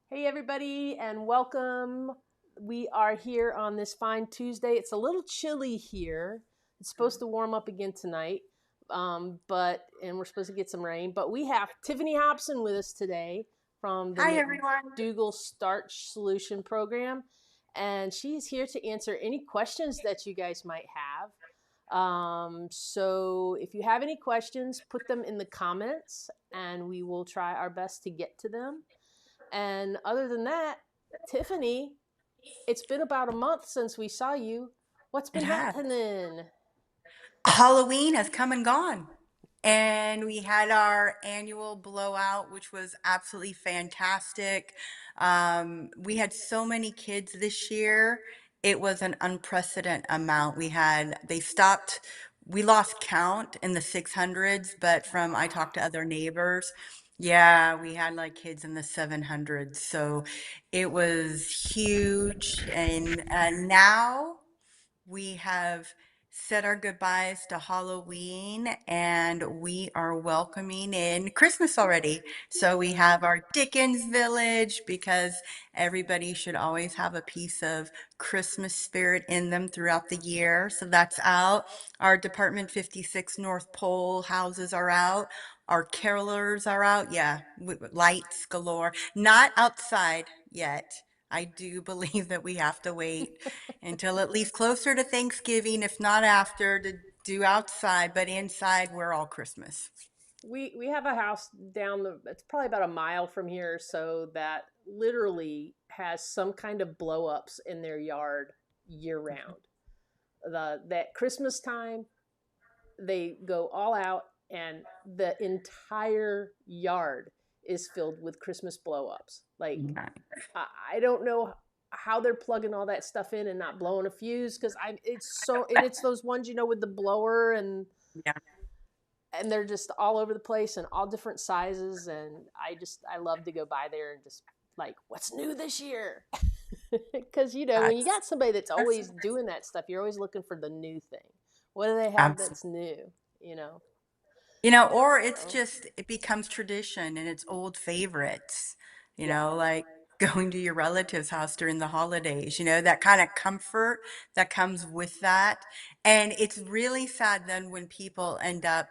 Hey, everybody, and welcome. We are here on this fine Tuesday. It's a little chilly here. It's supposed to warm up again tonight, and we're supposed to get some rain. But we have Tiffany Hobson with us today from the Hi, everyone. McDougall Starch Solution Program, and she's here to answer any questions that you guys might have. So if you have any questions, put them in the comments, and we will try our best to get to them. And other than that, Tiffany, it's been about a month since we saw you. What's It been has. happening? Halloween has come and gone. And we had our annual blowout, which was absolutely fantastic. We had so many kids this year. It was an unprecedented amount. We lost count in the 600s, but I talked to other neighbors. Yeah, we had like kids in the 700s. So it was huge. And now we have said our goodbyes to Halloween and we are welcoming in Christmas already. So we have our Dickens Village because everybody should always have a piece of Christmas spirit in them throughout the year. So that's out. Our Department 56 North Pole houses are out. Our carolers are out. Yeah, lights galore. Not outside yet. I do believe that we have to wait until at least closer to Thanksgiving, if not after, to do outside, but inside we're all Christmas. We have a house down the it's probably about a mile from here, so that literally has some kind of blow ups in their yard year round. The That Christmas time they go all out, and the entire yard is filled with Christmas blow ups. Like, Nice. I don't know how they're plugging all that stuff in and not blowing a fuse, because it's those ones, with the blower, Yeah, and they're just all over the place and all different sizes, and I love to go by there and just, like, what's new this year? Because when you that's got somebody that's that's always doing that stuff, you're always looking for the new thing. What do they have absolutely. that's new? You know. Or it's So just it becomes tradition and it's old favorites, yeah. like going to your relative's house during the holidays, that kind of comfort that comes with that. And it's really sad then when people end up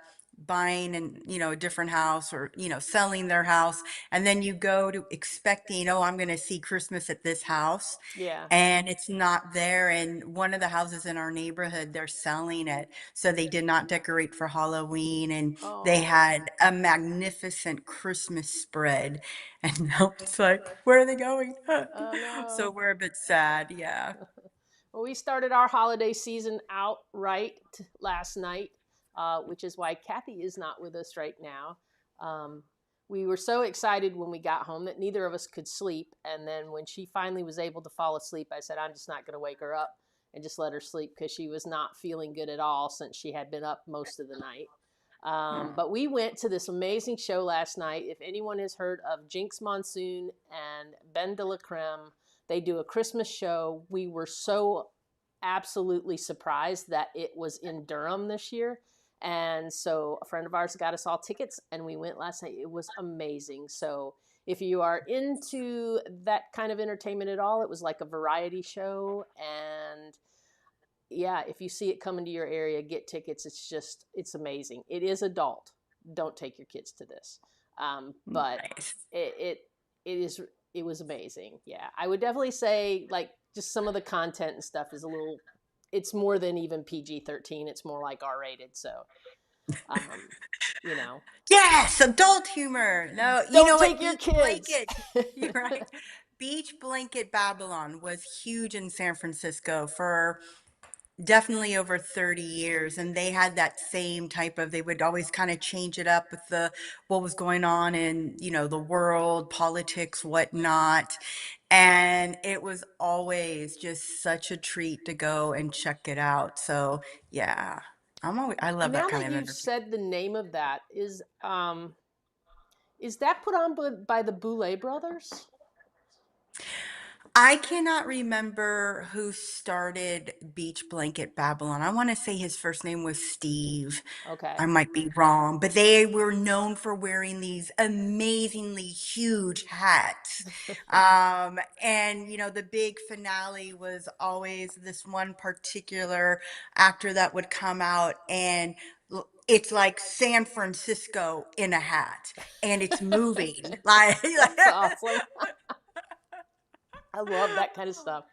buying a different house or, selling their house. And then you go to expecting, oh, I'm going to see Christmas at this house. Yeah. And it's not there. And one of the houses in our neighborhood, they're selling it. So they did not decorate for Halloween. And they Oh. had a magnificent Christmas spread. And now it's like, where are they going? Oh So no. we're a bit sad. Yeah. Well, we started our holiday season out right last night, which is why Kathy is not with us right now. Um, we were so excited when we got home that neither of us could sleep. And then when she finally was able to fall asleep, I said, I'm just not going to wake her up and just let her sleep, because she was not feeling good at all since she had been up most of the night. But we went to this amazing show last night. If anyone has heard of Jinx Monsoon and Ben de la Creme, they do a Christmas show. We were so absolutely surprised that it was in Durham this year. And so a friend of ours got us all tickets, and we went last night. It was amazing. So if you are into that kind of entertainment at all, it was like a variety show. And yeah, if you see it coming to your area, get tickets. It's amazing. It is adult. Don't take your kids to this. But Nice. it, it, it is, it was amazing. Yeah. I would definitely say, like, just some of the content and stuff is a little, it's more than even PG-13. It's more like R-rated. So, um, you know, Yes, adult humor. No, you don't know what? take your Beach kids. Blanket. You're right. Beach Blanket Babylon was huge in San Francisco for definitely over 30 years. And they had that same type of, they would always kind of change it up with what was going on in, the world, politics, whatnot. And it was always just such a treat to go and check it out. So yeah, I love that Now kind that of you've entertainment. said the name of that, is that put on by the Boulay brothers? I cannot remember who started Beach Blanket Babylon. I want to say his first name was Steve. Okay. I might be wrong, but they were known for wearing these amazingly huge hats. And the big finale was always this one particular actor that would come out, and it's like San Francisco in a hat, and it's moving like That's awesome. I love that kind of stuff.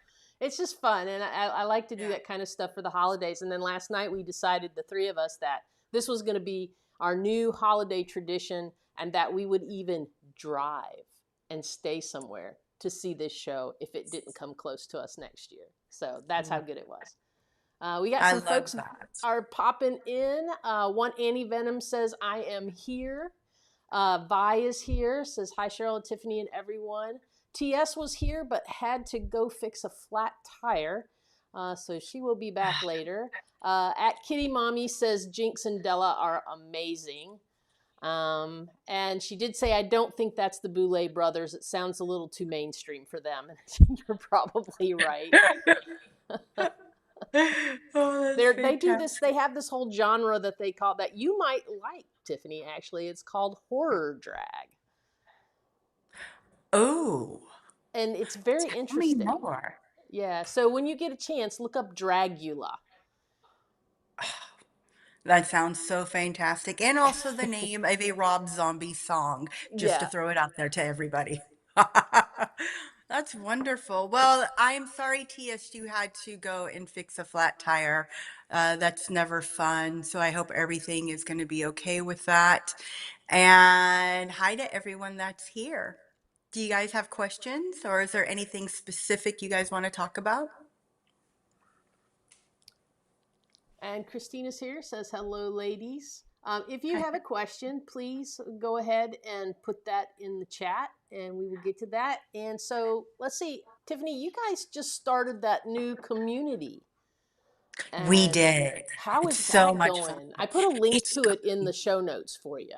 It's just fun, and I like to do yeah. that kind of stuff for the holidays. And then last night we decided, the three of us, that this was going to be our new holiday tradition, and that we would even drive and stay somewhere to see this show if it didn't come close to us next year. So that's how good it was. We got I some love folks that. are popping in. One Annie Venom says, "I am here." Vi is here, says, "Hi, Cheryl and Tiffany and everyone." TS was here but had to go fix a flat tire, so she will be back later. At Kitty Mommy says, "Jinx and Della are amazing." And she did say, "I don't think that's the Boulay brothers. It sounds a little too mainstream for them." You're probably right. Oh, that's They do this. They fantastic. have this whole genre that they call, that you might like, Tiffany. Actually, it's called horror drag, Oh, and it's very tell me interesting. more. Yeah. So when you get a chance, look up Dragula. That sounds so fantastic. And also the name of a Rob Zombie song, just to Yeah. throw it out there to everybody. That's wonderful. Well, I'm sorry, TS, you had to go and fix a flat tire. That's never fun. So I hope everything is going to be okay with that. And hi to everyone that's here. Do you guys have questions, or is there anything specific you guys want to talk about? And Christina's here, says, "Hello, ladies." If you Hi. have a question, please go ahead and put that in the chat, and we will get to that. And so let's see, Tiffany, you guys just started that new community, We and did. how It's is so that much fun. going? I put a link It's to it in the show notes for you.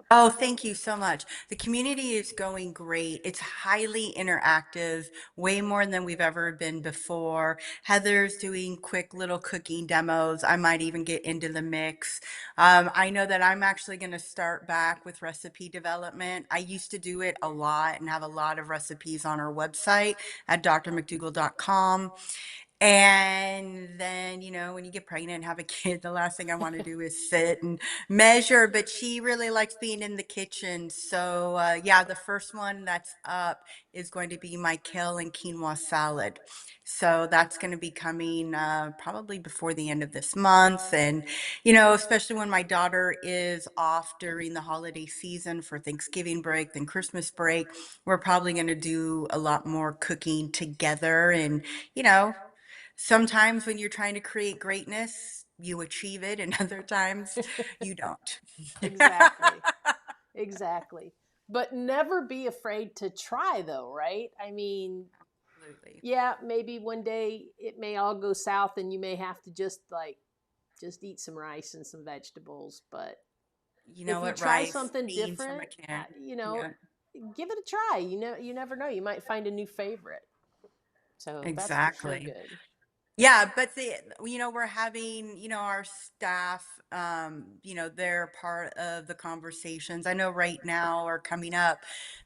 Oh, thank you so much. The community is going great. It's highly interactive, way more than we've ever been before. Heather's doing quick little cooking demos. I might even get into the mix. I know that I'm actually going to start back with recipe development. I used to do it a lot and have a lot of recipes on our website at drmcdougall.com. And then, when you get pregnant and have a kid, the last thing I want to do is sit and measure. But she really likes being in the kitchen. So, yeah, the first one that's up is going to be my kale and quinoa salad. So that's going to be coming probably before the end of this month. And, especially when my daughter is off during the holiday season for Thanksgiving break, then Christmas break, we're probably going to do a lot more cooking together. And, you know, sometimes when you're trying to create greatness, you achieve it, and other times you don't. Exactly. Exactly. But never be afraid to try, though, right? I mean, Absolutely. yeah, maybe one day it may all go south and you may have to just eat some rice and some vegetables. But You know if you what? try Rice, something beans from a different, can. you know, Yeah, give it a try. You never know. You might find a new favorite. So that's for sure exactly. good. Yeah, but we're having, our staff, they're part of the conversations. I know right now or coming up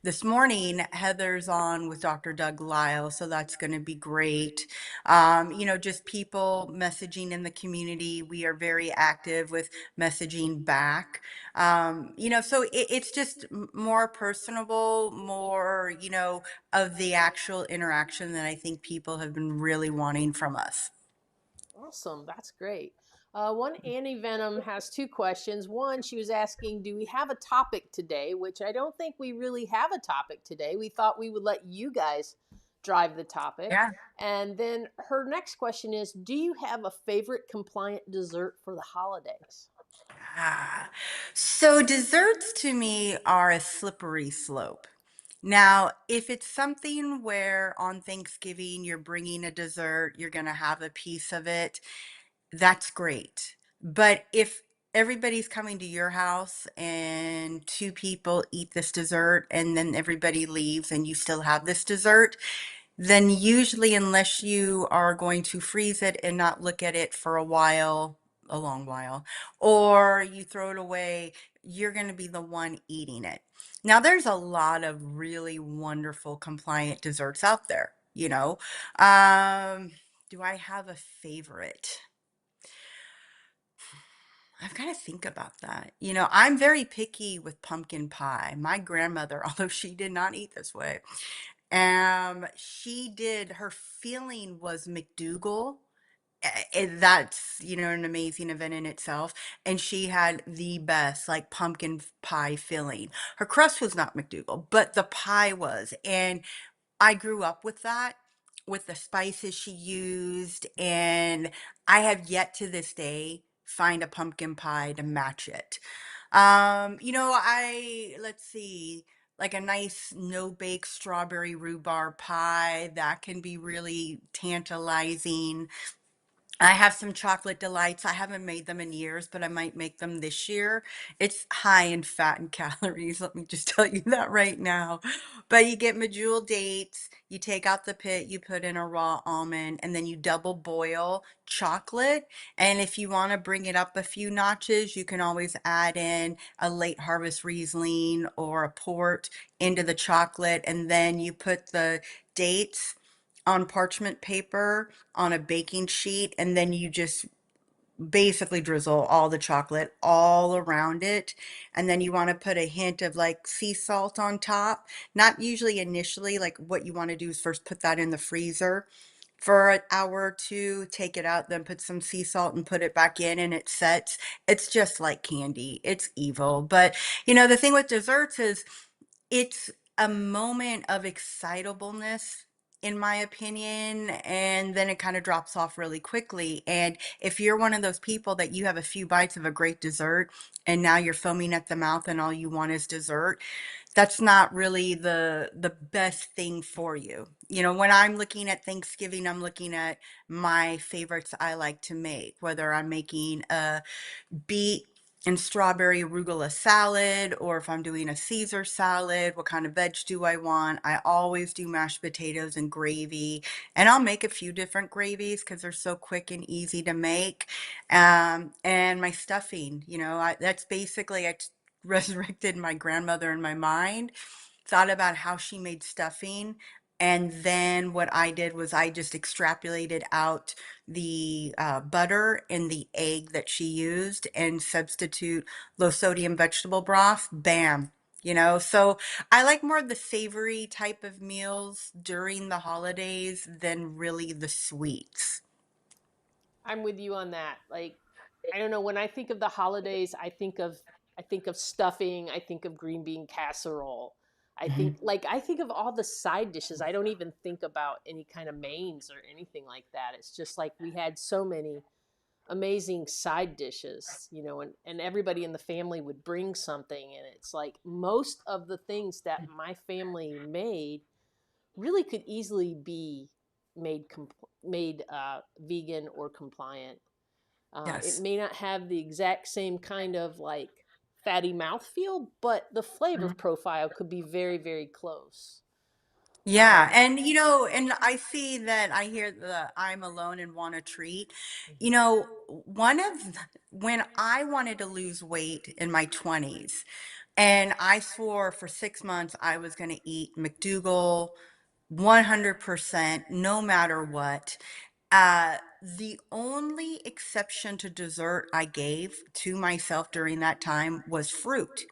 this morning, Heather's on with Dr. Doug Lyle, so that's going to be great. Just people messaging in the community. We are very active with messaging back. So it's just more personable, more, of the actual interaction that I think people have been really wanting from us. Awesome. That's great. One Annie Venom has two questions. One, she was asking, "Do we have a topic today?" Which I don't think we really have a topic today. We thought we would let you guys drive the topic. Yeah. And then her next question is, "Do you have a favorite compliant dessert for the holidays?" Ah. So desserts to me are a slippery slope. Now, if it's something where on Thanksgiving you're bringing a dessert, you're going to have a piece of it, that's great. But if everybody's coming to your house and two people eat this dessert and then everybody leaves and you still have this dessert, then usually, unless you are going to freeze it and not look at it for a while, a long while, or you throw it away, you're going to be the one eating it. Now, there's a lot of really wonderful compliant desserts out there, you know. Um, do I have a favorite? I've got to think about that. You know, I'm very picky with pumpkin pie. My grandmother, although she did not eat this way, she did, her feeling was McDougall. That's, you know, an amazing event in itself. And she had the best, like, pumpkin pie filling. Her crust was not McDougall, but the pie was. And I grew up with that, with the spices she used, and I have yet to this day find a pumpkin pie to match it. You know, let's see, like a nice no bake strawberry rhubarb pie that can be really tantalizing. I have some chocolate delights. I haven't made them in years, but I might make them this year. It's high in fat and calories. Let me just tell you that right now. But you get medjool dates, you take out the pit, you put in a raw almond, and then you double boil chocolate. And if you want to bring it up a few notches, you can always add in a late harvest Riesling or a port into the chocolate. And then you put the dates on parchment paper on a baking sheet, and then you just basically drizzle all the chocolate all around it. And then you want to put a hint of like sea salt on top. Not usually initially, like what you want to do is first put that in the freezer for an hour or two, take it out, then put some sea salt and put it back in, and it sets. It's just like candy. It's evil. But you know, the thing with desserts is it's a moment of excitableness, in my opinion, and then it kind of drops off really quickly. And if you're one of those people that you have a few bites of a great dessert and now you're foaming at the mouth and all you want is dessert, that's not really the best thing for you. You know, when I'm looking at Thanksgiving, I'm looking at my favorites I like to make, whether I'm making a beet and strawberry arugula salad, or if I'm doing a Caesar salad, what kind of veg do I want? I always do mashed potatoes and gravy, and I'll make a few different gravies because they're so quick and easy to make. And my stuffing, you know, that's basically, resurrected my grandmother in my mind, thought about how she made stuffing. And then what I did was I just extrapolated out the butter and the egg that she used and substitute low sodium vegetable broth. Bam. You know, so I like more of the savory type of meals during the holidays than really the sweets. I'm with you on that. Like, I don't know, when I think of the holidays, I think of stuffing, I think of green bean casserole. Mhm. I think of all the side dishes. I don't even think about any kind of mains or anything like that. It's just like we had so many amazing side dishes, and everybody in the family would bring something, and it's like most of the things that my family made really could easily be made vegan or compliant. It Yes. may not have the exact same kind of like fatty mouthfeel, but the flavor profile could be very, very close. Yeah, Um, and you know, and I see that, I hear the I'm alone and want a treat. You know, when I wanted to lose weight in my 20s, and I swore for 6 months I was going to eat McDougall 100%, no matter what. The only exception to dessert I gave to myself during that time was fruit.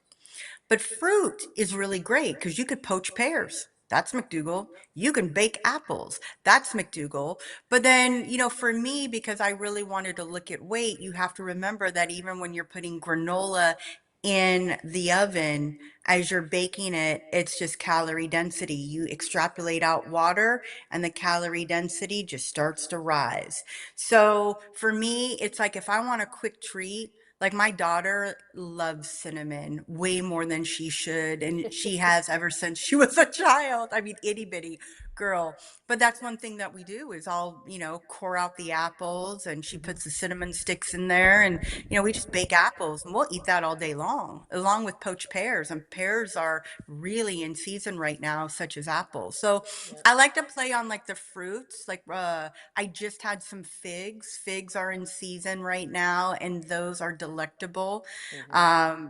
But fruit is really great because you could poach pears. That's McDougall. You can bake apples. That's McDougall. But then, you know, for me, because I really wanted to look at weight, you have to remember that even when you're putting granola in the oven, as you're baking it, it's just calorie density. You extrapolate out water and the calorie density just starts to rise. So for me, it's like if I want a quick treat, like my daughter loves cinnamon way more than she should, and she has ever since she was a child. I mean, itty bitty girl. But that's one thing that we do is I'll, core out the apples and she Hmm. puts the cinnamon sticks in there and, we just bake apples and we'll eat that all day long, along with poached pears. And pears are really in season right now, such as apples. So Yeah. I like to play on like the fruits. Like I just had some figs. Figs are in season right now and those are delectable. Hmm.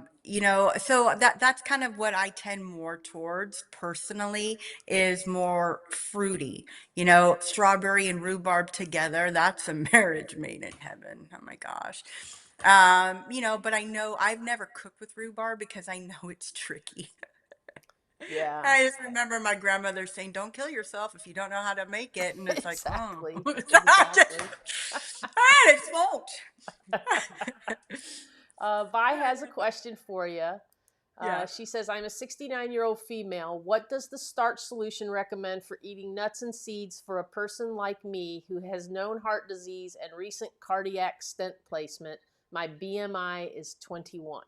So that's kind of what I tend more towards personally is more fruity. Strawberry and rhubarb together, that's a marriage made in heaven. Oh my gosh. But I know I've never cooked with rhubarb because I know it's tricky. Yeah. I just remember my grandmother saying, "Don't kill yourself if you don't know how to make it." And it's like, oh, Exactly. I Exactly. just won't. Vi has a question for you. Yeah. She says, I'm a 69-year-old female. What does the Starch solution recommend for eating nuts and seeds for a person like me who has known heart disease and recent cardiac stent placement? My BMI is 21.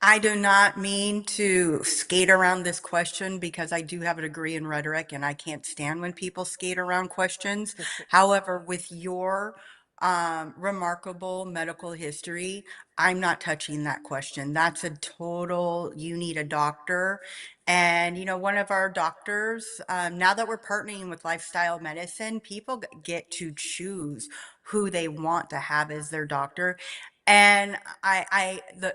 I do not mean to skate around this question because I do have a degree in rhetoric and I can't stand when people skate around questions. However, with your remarkable medical history, I'm not touching that question. That's a total, you need a doctor. And, one of our doctors, now that we're partnering with lifestyle medicine, people get to choose who they want to have as their doctor. And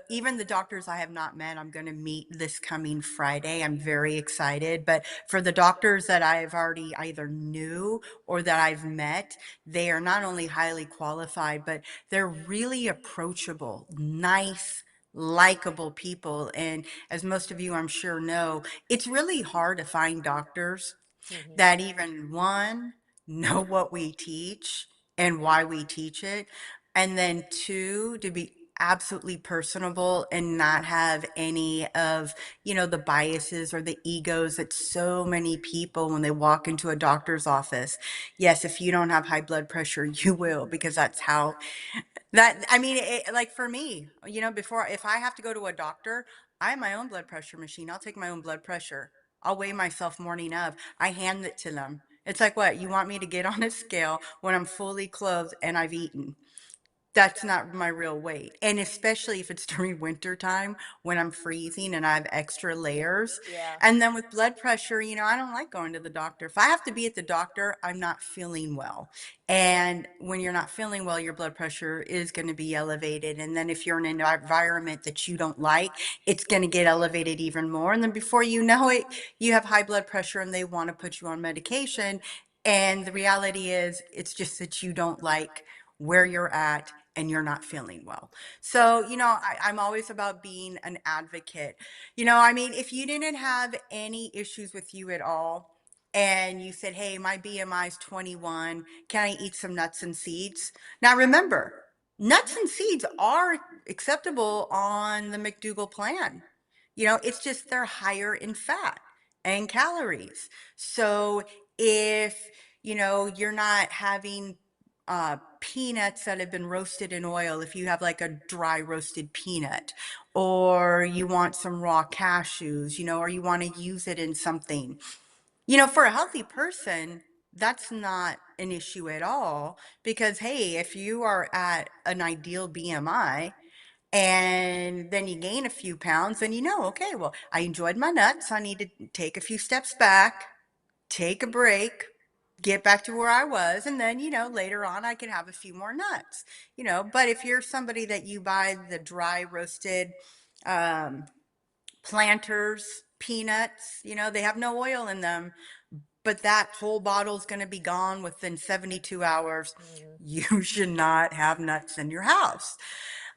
even the doctors I have not met, I'm going to meet this coming Friday. I'm very excited. But for the doctors that I've already either knew or that I've met, they are not only highly qualified, but they're really approachable, nice, likable people. And as most of you, I'm sure, know, it's really hard to find doctors Hmm. that even one, know what we teach and why we teach it, and then two, to be absolutely personable and not have any of, the biases or the egos that so many people when they walk into a doctor's office. Yes, if you don't have high blood pressure, you will, because that's how that, I mean, like for me, before, if I have to go to a doctor, I have my own blood pressure machine. I'll take my own blood pressure. I'll weigh myself morning of. I hand it to them. It's like, what? You want me to get on a scale when I'm fully clothed and I've eaten? That's not my real weight. And especially if it's during winter time when I'm freezing and I have extra layers. Yeah. And then with blood pressure, I don't like going to the doctor. If I have to be at the doctor, I'm not feeling well. And when you're not feeling well, your blood pressure is going to be elevated. And then if you're in an environment that you don't like, it's going to get elevated even more. And then before you know it, you have high blood pressure and they want to put you on medication. And the reality is, it's just that you don't like where you're at and you're not feeling well. So, I'm always about being an advocate. I mean, if you didn't have any issues with you at all, and you said, hey, my BMI is 21, can I eat some nuts and seeds? Now, remember, nuts and seeds are acceptable on the McDougall plan. It's just they're higher in fat and calories. So if, you're not having peanuts that have been roasted in oil, if you have like a dry roasted peanut, or you want some raw cashews, or you want to use it in something, for a healthy person, that's not an issue at all. Because, hey, if you are at an ideal BMI, and then you gain a few pounds, then okay, well, I enjoyed my nuts. I need to take a few steps back, take a break, get back to where I was, and then, later on I can have a few more nuts, but if you're somebody that you buy the dry roasted um, planters, peanuts, they have no oil in them, but that whole bottle's going to be gone within 72 hours. Hmm. You should not have nuts in your house.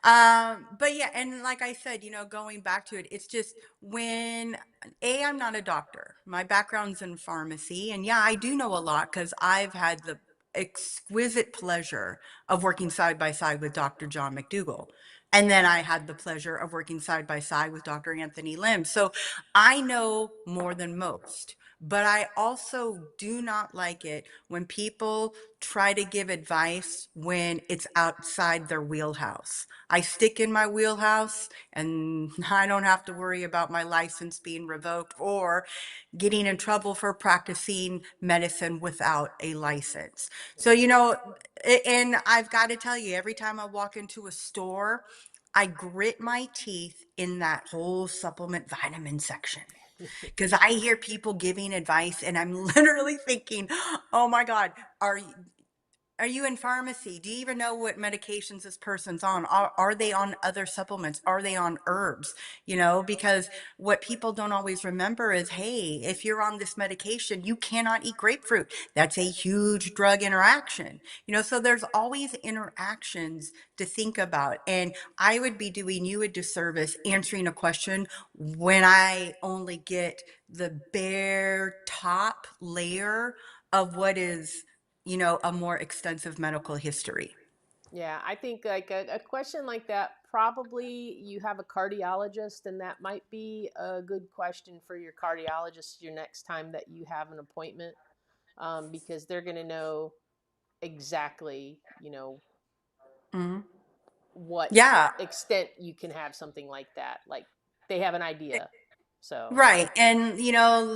But yeah, and like I said, going back to it, it's just when I'm not a doctor. My background's in pharmacy, and yeah, I do know a lot because I've had the exquisite pleasure of working side by side with Dr. John McDougall. And then I had the pleasure of working side by side with Dr. Anthony Lim. So I know more than most. But I also do not like it when people try to give advice when it's outside their wheelhouse. I stick in my wheelhouse and I don't have to worry about my license being revoked or getting in trouble for practicing medicine without a license. So, and I've got to tell you, every time I walk into a store, I grit my teeth in that whole supplement vitamin section because I hear people giving advice and I'm literally thinking, oh my God, are you, are you in pharmacy? Do you even know what medications this person's on? Are they on other supplements? Are they on herbs? Because what people don't always remember is, hey, if you're on this medication, you cannot eat grapefruit. That's a huge drug interaction. So there's always interactions to think about. And I would be doing you a disservice answering a question when I only get the bare top layer of what is a more extensive medical history. Yeah, I think like a question like that, probably you have a cardiologist, and that might be a good question for your cardiologist your next time that you have an appointment, because they're going to know exactly, Mhm. what Yeah, extent you can have something like that. Like they have an idea. So, right. And,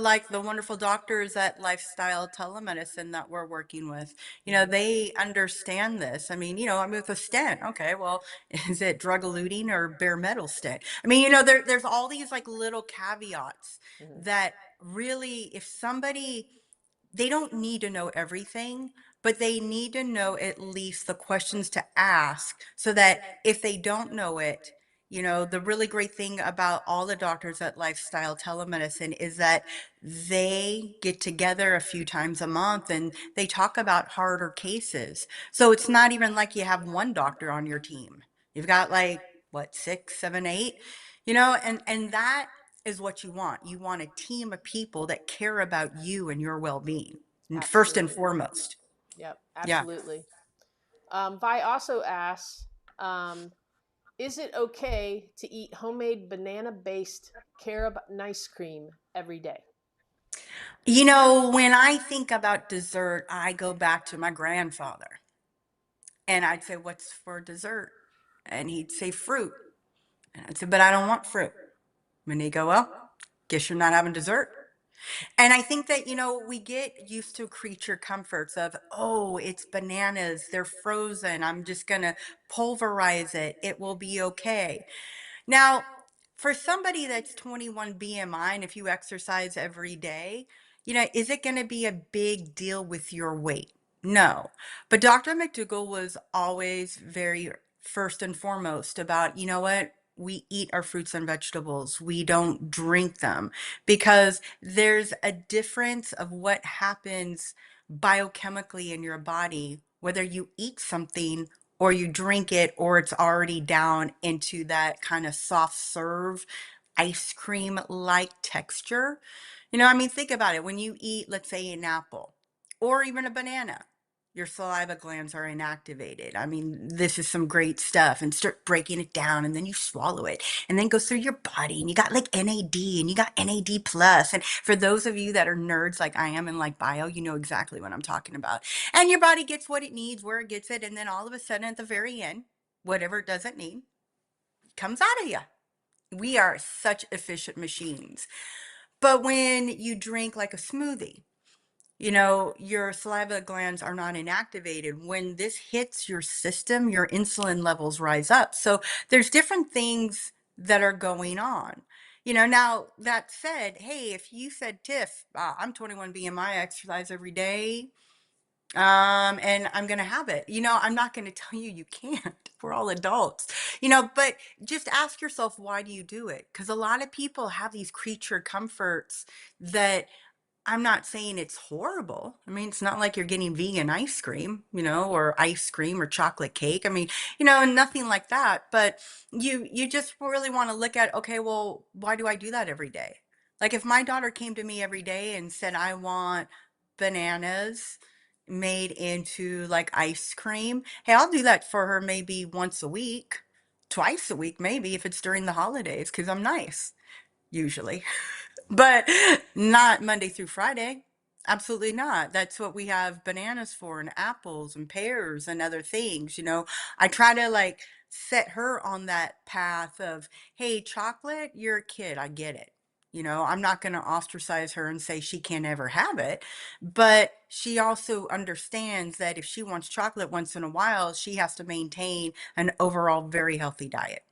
like the wonderful doctors at Lifestyle Telemedicine that we're working with, mhm, they understand this. I mean, I'm with a stent. Okay, well, is it drug eluting or bare metal stent? I mean, there's all these like little caveats mhm, that really, if somebody they don't need to know everything, but they need to know at least the questions to ask so that if they don't know it, the really great thing about all the doctors at Lifestyle Telemedicine is that they get together a few times a month and they talk about harder cases. So it's not even like you have one doctor on your team. You've got like, what, six, seven, eight, and that is what you want. You want a team of people that care about you and your well-being, first and absolutely. foremost. Yep, Yeah. absolutely. Vi also asks, um, is it okay to eat homemade banana based carob ice cream every day? When I think about dessert, I go back to my grandfather and I'd say, "What's for dessert?" And he'd say, "Fruit." And I'd say, "But I don't want fruit." And he'd go, "Well, guess you're not having dessert." And I think that, we get used to creature comforts of, oh, it's bananas, they're frozen. I'm just going to pulverize it. It will be okay. Now, for somebody that's 21 BMI, and if you exercise every day, is it going to be a big deal with your weight? No. But Dr. McDougall was always very first and foremost about, what? We eat our fruits and vegetables. We don't drink them because there's a difference of what happens biochemically in your body, whether you eat something or you drink it or it's already down into that kind of soft serve ice cream like texture. I mean, think about it. When you eat, let's say, an apple or even a banana, your saliva glands are inactivated. I mean, this is some great stuff, and start breaking it down, and then you swallow it, and then it goes through your body, and you got like NAD, and you got NAD plus. And for those of you that are nerds like I am and like bio, you know exactly what I'm talking about. And your body gets what it needs, where it gets it, and then all of a sudden, at the very end, whatever it doesn't need comes out of you. We are such efficient machines. But when you drink like a smoothie, your saliva glands are not inactivated. When this hits your system, your insulin levels rise up. So there's different things that are going on. Now that said, hey, if you said, Tiff, I'm 21 BMI, exercise every day, and I'm going to have it, I'm not going to tell you you can't. We're all adults, but just ask yourself, why do you do it? Because a lot of people have these creature comforts that I'm not saying it's horrible. I mean, it's not like you're getting vegan ice cream, or ice cream or chocolate cake. I mean, nothing like that. But you just really want to look at, okay, well, why do I do that every day? Like if my daughter came to me every day and said, I want bananas made into like ice cream, hey, I'll do that for her maybe once a week, twice a week, maybe if it's during the holidays, because I'm nice usually. but not Monday through Friday. Absolutely not. That's what we have bananas for, and apples and pears and other things. I try to like set her on that path of, hey, chocolate, you're a kid. I get it. I'm not going to ostracize her and say she can't ever have it. But she also understands that if she wants chocolate once in a while, she has to maintain an overall very healthy diet.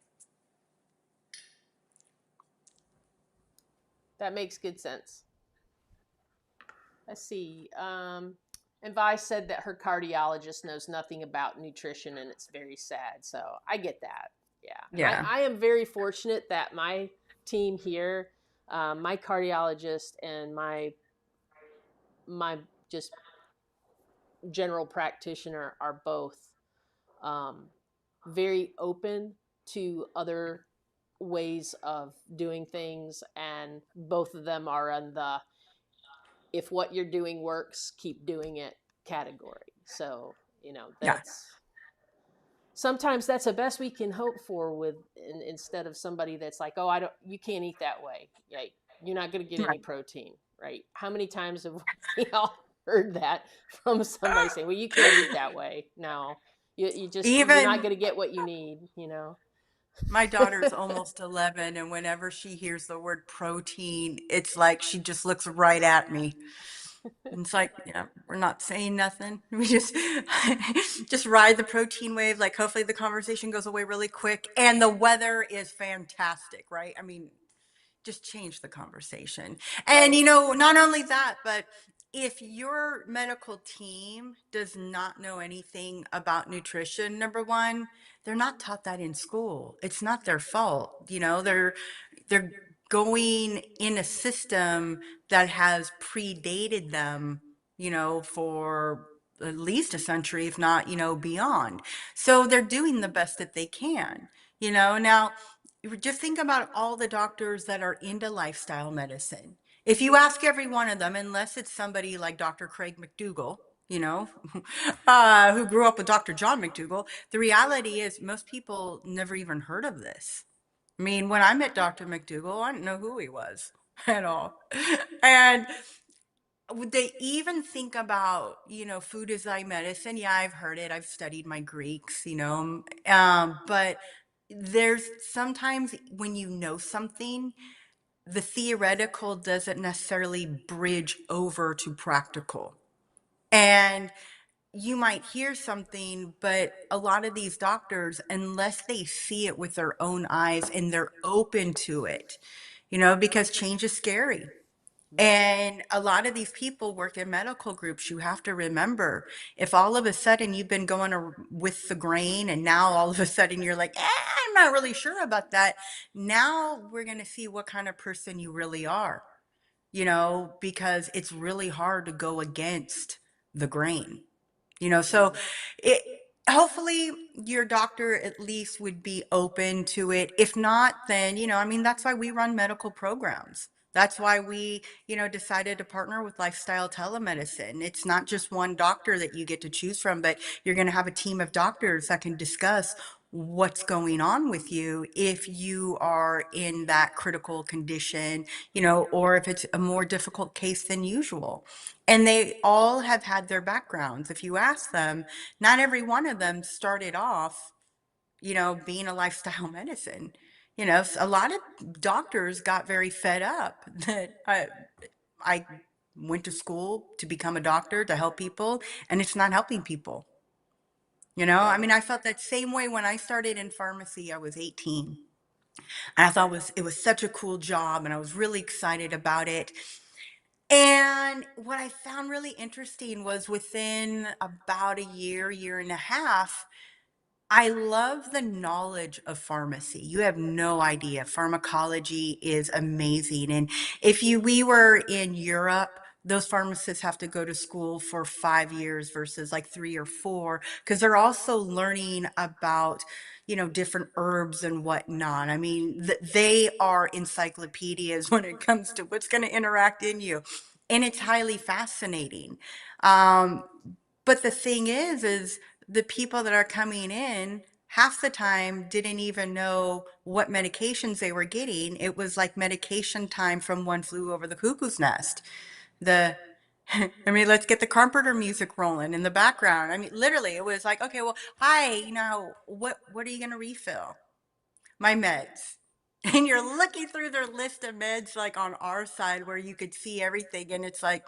That makes good sense. Let's see. And Vi said that her cardiologist knows nothing about nutrition, and it's very sad. So I get that. Yeah, and I, Yeah. I am very fortunate that my team here, my cardiologist and my just general practitioner are both um, very open to other ways of doing things, and both of them are on the if what you're doing works, keep doing it category. So, Yeah. that's sometimes that's the best we can hope for instead of somebody that's like, oh, I don't, you can't eat that way. Yeah, you're not going to get any Right. protein, right? How many times have we all heard that from somebody saying, well, you can't eat that way? No, you're not Even going to get what you need. my daughter's almost 11, and whenever she hears the word protein, it's like she just looks right at me. And it's like, we're not saying nothing. We just just ride the protein wave. Like, hopefully the conversation goes away really quick. And the weather is fantastic, right? I mean, just change the conversation. And Right. not only that, but if your medical team does not know anything about nutrition, number one, they're not taught that in school. It's not their fault. They're going in a system that has predated them, for at least a century, if not, beyond. So they're doing the best that they can. Now just think about all the doctors that are into lifestyle medicine. If you ask every one of them, unless it's somebody like Dr. Craig McDougall, you know, who grew up with Dr. John McDougall, the reality is most people never even heard of this. I mean, when I met Dr. McDougall, I didn't know who he was at all. And would they even think about, food as thy medicine? Yeah, I've heard it. I've studied my Greeks, but there's sometimes when you know something, the theoretical doesn't necessarily bridge over to practical. And you might hear something, but a lot of these doctors, unless they see it with their own eyes and they're open to it, because change is scary. And a lot of these people work in medical groups. You have to remember, if all of a sudden you've been going with the grain and now all of a sudden you're like, I'm not really sure about that. Now we're going to see what kind of person you really are, because it's really hard to go against the grain. So Mm-hmm. it hopefully your doctor at least would be open to it. If not, then, I mean, that's why we run medical programs. That's why we, decided to partner with Lifestyle Telemedicine. It's not just one doctor that you get to choose from, but you're going to have a team of doctors that can discuss what's going on with you if you are in that critical condition, or if it's a more difficult case than usual. And they all have had their backgrounds. If you ask them, not every one of them started off, being a lifestyle medicine. A lot of doctors got very fed up that I went to school to become a doctor to help people, and it's not helping people. I Right. mean, I felt that same way when I started in pharmacy. I was 18. And I thought it was such a cool job, and I was really excited about it. And what I found really interesting was within about a year and a half, I love the knowledge of pharmacy. You have no idea. Pharmacology is amazing. And if we were in Europe, those pharmacists have to go to school for 5 years versus like 3 or 4, because they're also learning about, different herbs and whatnot. I mean, they are encyclopedias when it comes to what's going to interact in you. And it's highly fascinating. Um, but the thing is the people that are coming in, half the time didn't even know what medications they were getting. It was like medication time from One Flew Over the Cuckoo's Nest. The I mean, let's get the comforter music rolling in the background. I mean, literally, it was like, okay, well, hi, what are you gonna refill? My meds. And you're looking through their list of meds, like on our side where you could see everything, and it's like,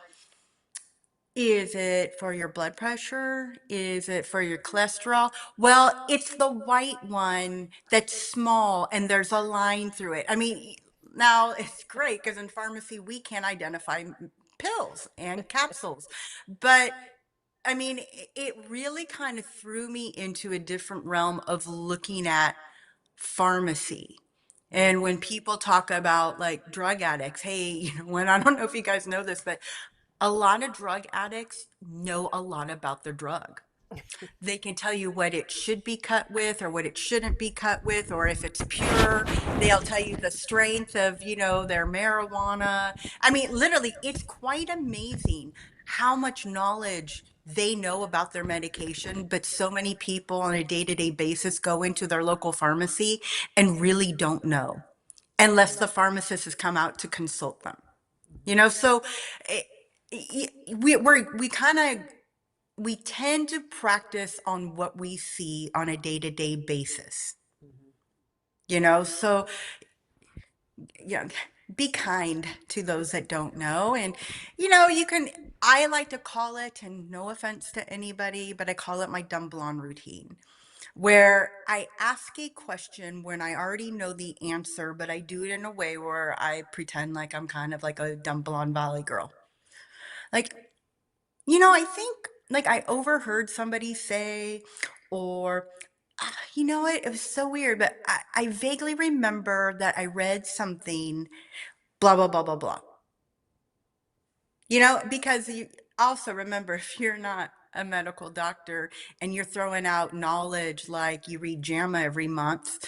is it for your blood pressure? Is it for your cholesterol? Well, it's the white one that's small and there's a line through it. I mean, now it's great because in pharmacy we can identify pills and capsules. But I mean, it really kind of threw me into a different realm of looking at pharmacy. And when people talk about like drug addicts, hey, when I don't know if you guys know this, but a lot of drug addicts know a lot about their drug. They can tell you what it should be cut with or what it shouldn't be cut with, or if it's pure. They'll tell you the strength of, their marijuana. I mean, literally, it's quite amazing how much knowledge they know about their medication, but so many people on a day-to-day basis go into their local pharmacy and really don't know unless the pharmacist has come out to consult them. So eh, we kind of we tend to practice on what we see on a day-to-day basis. So yeah, be kind to those that don't know. And you can, I like to call it, and no offense to anybody, but I call it my dumb blonde routine, where I ask a question when I already know the answer, but I do it in a way where I pretend like I'm kind of like a dumb blonde valley girl. Like, I think like I overheard somebody say, or you know what? It was so weird, but I vaguely remember that I read something, blah, blah, blah, blah, blah. Because you also remember, if you're not a medical doctor and you're throwing out knowledge like you read JAMA every month,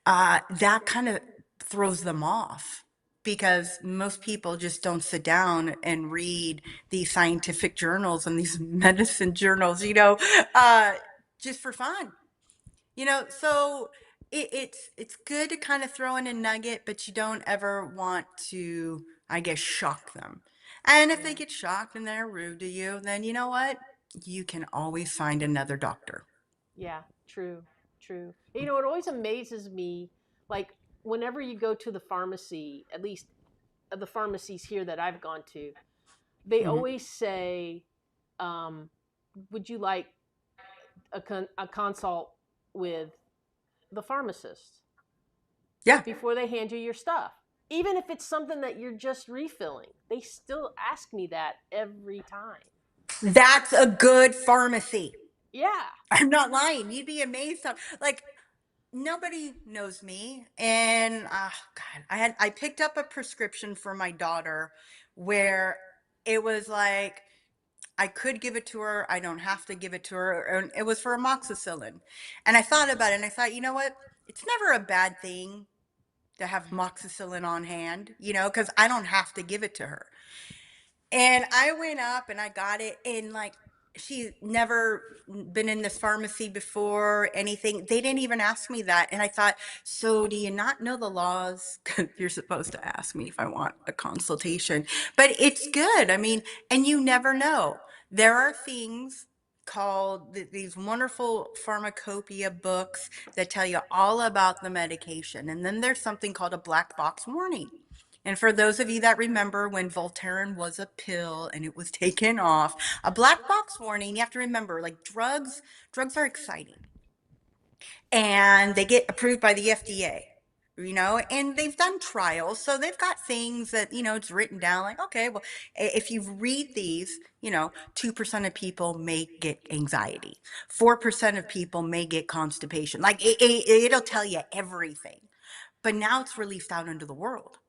that kind of throws them off because most people just don't sit down and read these scientific journals and these medicine journals, uh, just for fun. So it's good to kind of throw in a nugget, but you don't ever want to, I guess, shock them. And if they Yeah. get shocked and they're rude to you, then you know what? You can always find another doctor. Yeah, true, true. It always amazes me, like whenever you go to the pharmacy, at least the pharmacies here that I've gone to, they Mhm. always say, um, "Would you like a consult with the pharmacist Yeah, before they hand you your stuff?" Even if it's something that you're just refilling, they still ask me that every time. that's a good pharmacy. Yeah, I'm not lying. You'd be amazed. Like, nobody knows me, and God, I picked up a prescription for my daughter where it was like I could give it to her. I don't have to give it to her. And it was for amoxicillin. And I thought about it and I thought, you know what? It's never a bad thing to have amoxicillin on hand, because I don't have to give it to her. And I went up and I got it, and like, she's never been in this pharmacy before, anything. They didn't even ask me that. And I thought, so do you not know the laws? 'Cause you're supposed to ask me if I want a consultation. But it's good. I mean, and you never know. There are things called these wonderful pharmacopoeia books that tell you all about the medication. And then there's something called a black box warning. And for those of you that remember when Voltaren was a pill and it was taken off, a black box warning, you have to remember, like, drugs are exciting and they get approved by the FDA, and they've done trials. So they've got things that, it's written down like, okay, well, if you read these, 2% of people may get anxiety, 4% of people may get constipation. Like, it'll tell you everything. But now it's released out into the world.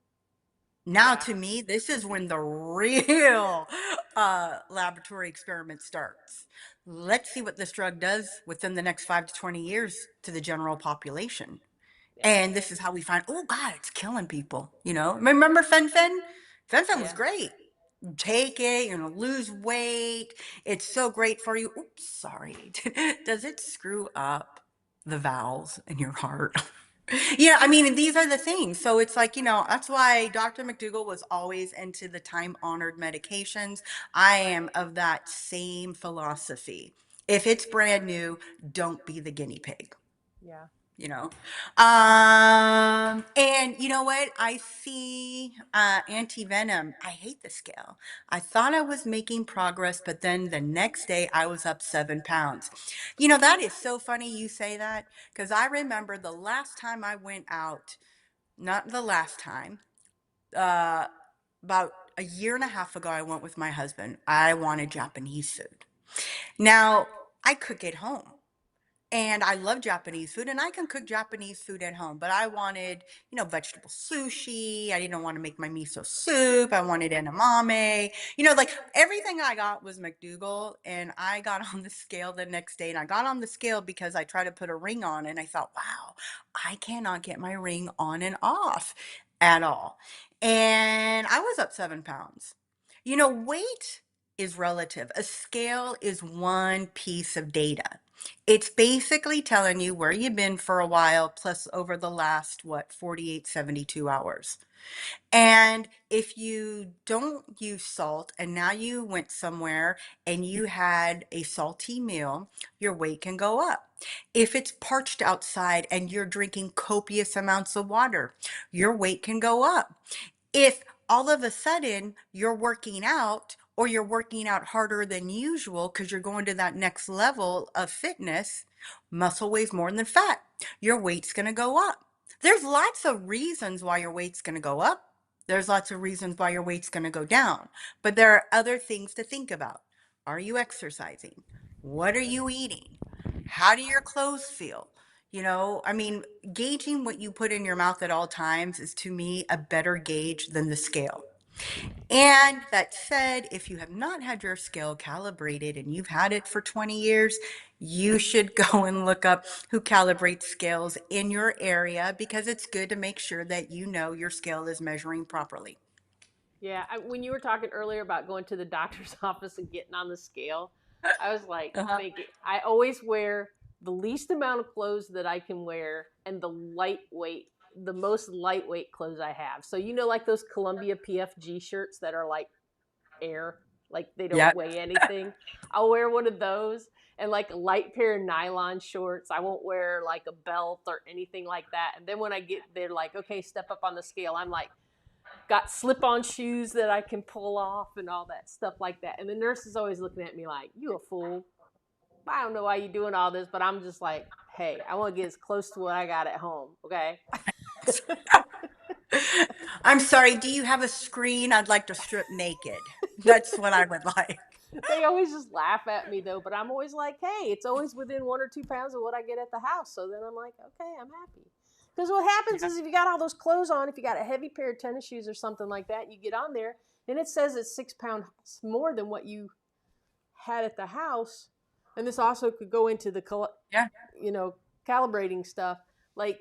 Now, yeah, to me, this is when the real laboratory experiment starts. Let's see what this drug does within the next 5 to 20 years to the general population. yeah, And this is how we find, oh God, it's killing people. Remember fen-phen? Fen-phen was yeah. great. Take it, lose weight. It's so great for you. Oops, sorry. Does it screw up? the vowels in your heart. Yeah, I mean, these are the things. So it's like, that's why Dr. McDougall was always into the time-honored medications. I am of that same philosophy. If it's brand new, don't be the guinea pig Yeah. you know and you know what, I see anti-venom. I hate the scale. I thought I was making progress, but then the next day I was up 7 pounds. That is so funny you say that, because I remember the last time I went out, not the last time, uh about a year and a half ago, I went with my husband. I wanted Japanese food. Now, I cook at home, and I love Japanese food, and I can cook Japanese food at home, but I wanted, vegetable sushi. I didn't want to make my miso soup. I wanted edamame. Like everything I got was McDougall. And I got on the scale the next day, and I got on the scale because I tried to put a ring on, and I thought, wow, I cannot get my ring on and off at all. And I was up 7 pounds. Weight is relative. A scale is one piece of data. It's basically telling you where you've been for a while, plus over the last, 48, 72 hours. And if you don't use salt and now you went somewhere and you had a salty meal, your weight can go up. If it's parched outside and you're drinking copious amounts of water, your weight can go up. If all of a sudden you're working out, or you're working out harder than usual because you're going to that next level of fitness, muscle weighs more than fat, your weight's going to go up. There's lots of reasons why your weight's going to go up. There's lots of reasons why your weight's going to go down. But there are other things to think about. Are you exercising? What are you eating? How do your clothes feel? I mean, gauging what you put in your mouth at all times is, to me, a better gauge than the scale. And that said, if you have not had your scale calibrated and you've had it for 20 years, you should go and look up who calibrates scales in your area, because it's good to make sure that your scale is measuring properly. Yeah, when you were talking earlier about going to the doctor's office and getting on the scale, I was like Uh-huh. thinking, I always wear the least amount of clothes that I can wear and the most lightweight clothes I have. So, like those Columbia PFG shirts that are like air, like they don't Yep. weigh anything. I'll wear one of those and like a light pair of nylon shorts. I won't wear like a belt or anything like that. And then when I get there, like, okay, step up on the scale, I'm like, got slip on shoes that I can pull off and all that stuff like that. And the nurse is always looking at me like, you a fool. I don't know why you're doing all this, but I'm just like, hey, I want to get as close to what I got at home. Okay. I'm sorry, do you have a screen? I'd like to strip naked. That's what I would like. They always just laugh at me though, but I'm always like, hey, it's always within 1 or 2 pounds of what I get at the house. So then I'm like, okay, I'm happy. Because what happens Yeah. is if you got all those clothes on, if you got a heavy pair of tennis shoes or something like that, you get on there and it says it's 6 pounds more than what you had at the house. And this also could go into the Yeah. you know calibrating stuff. Like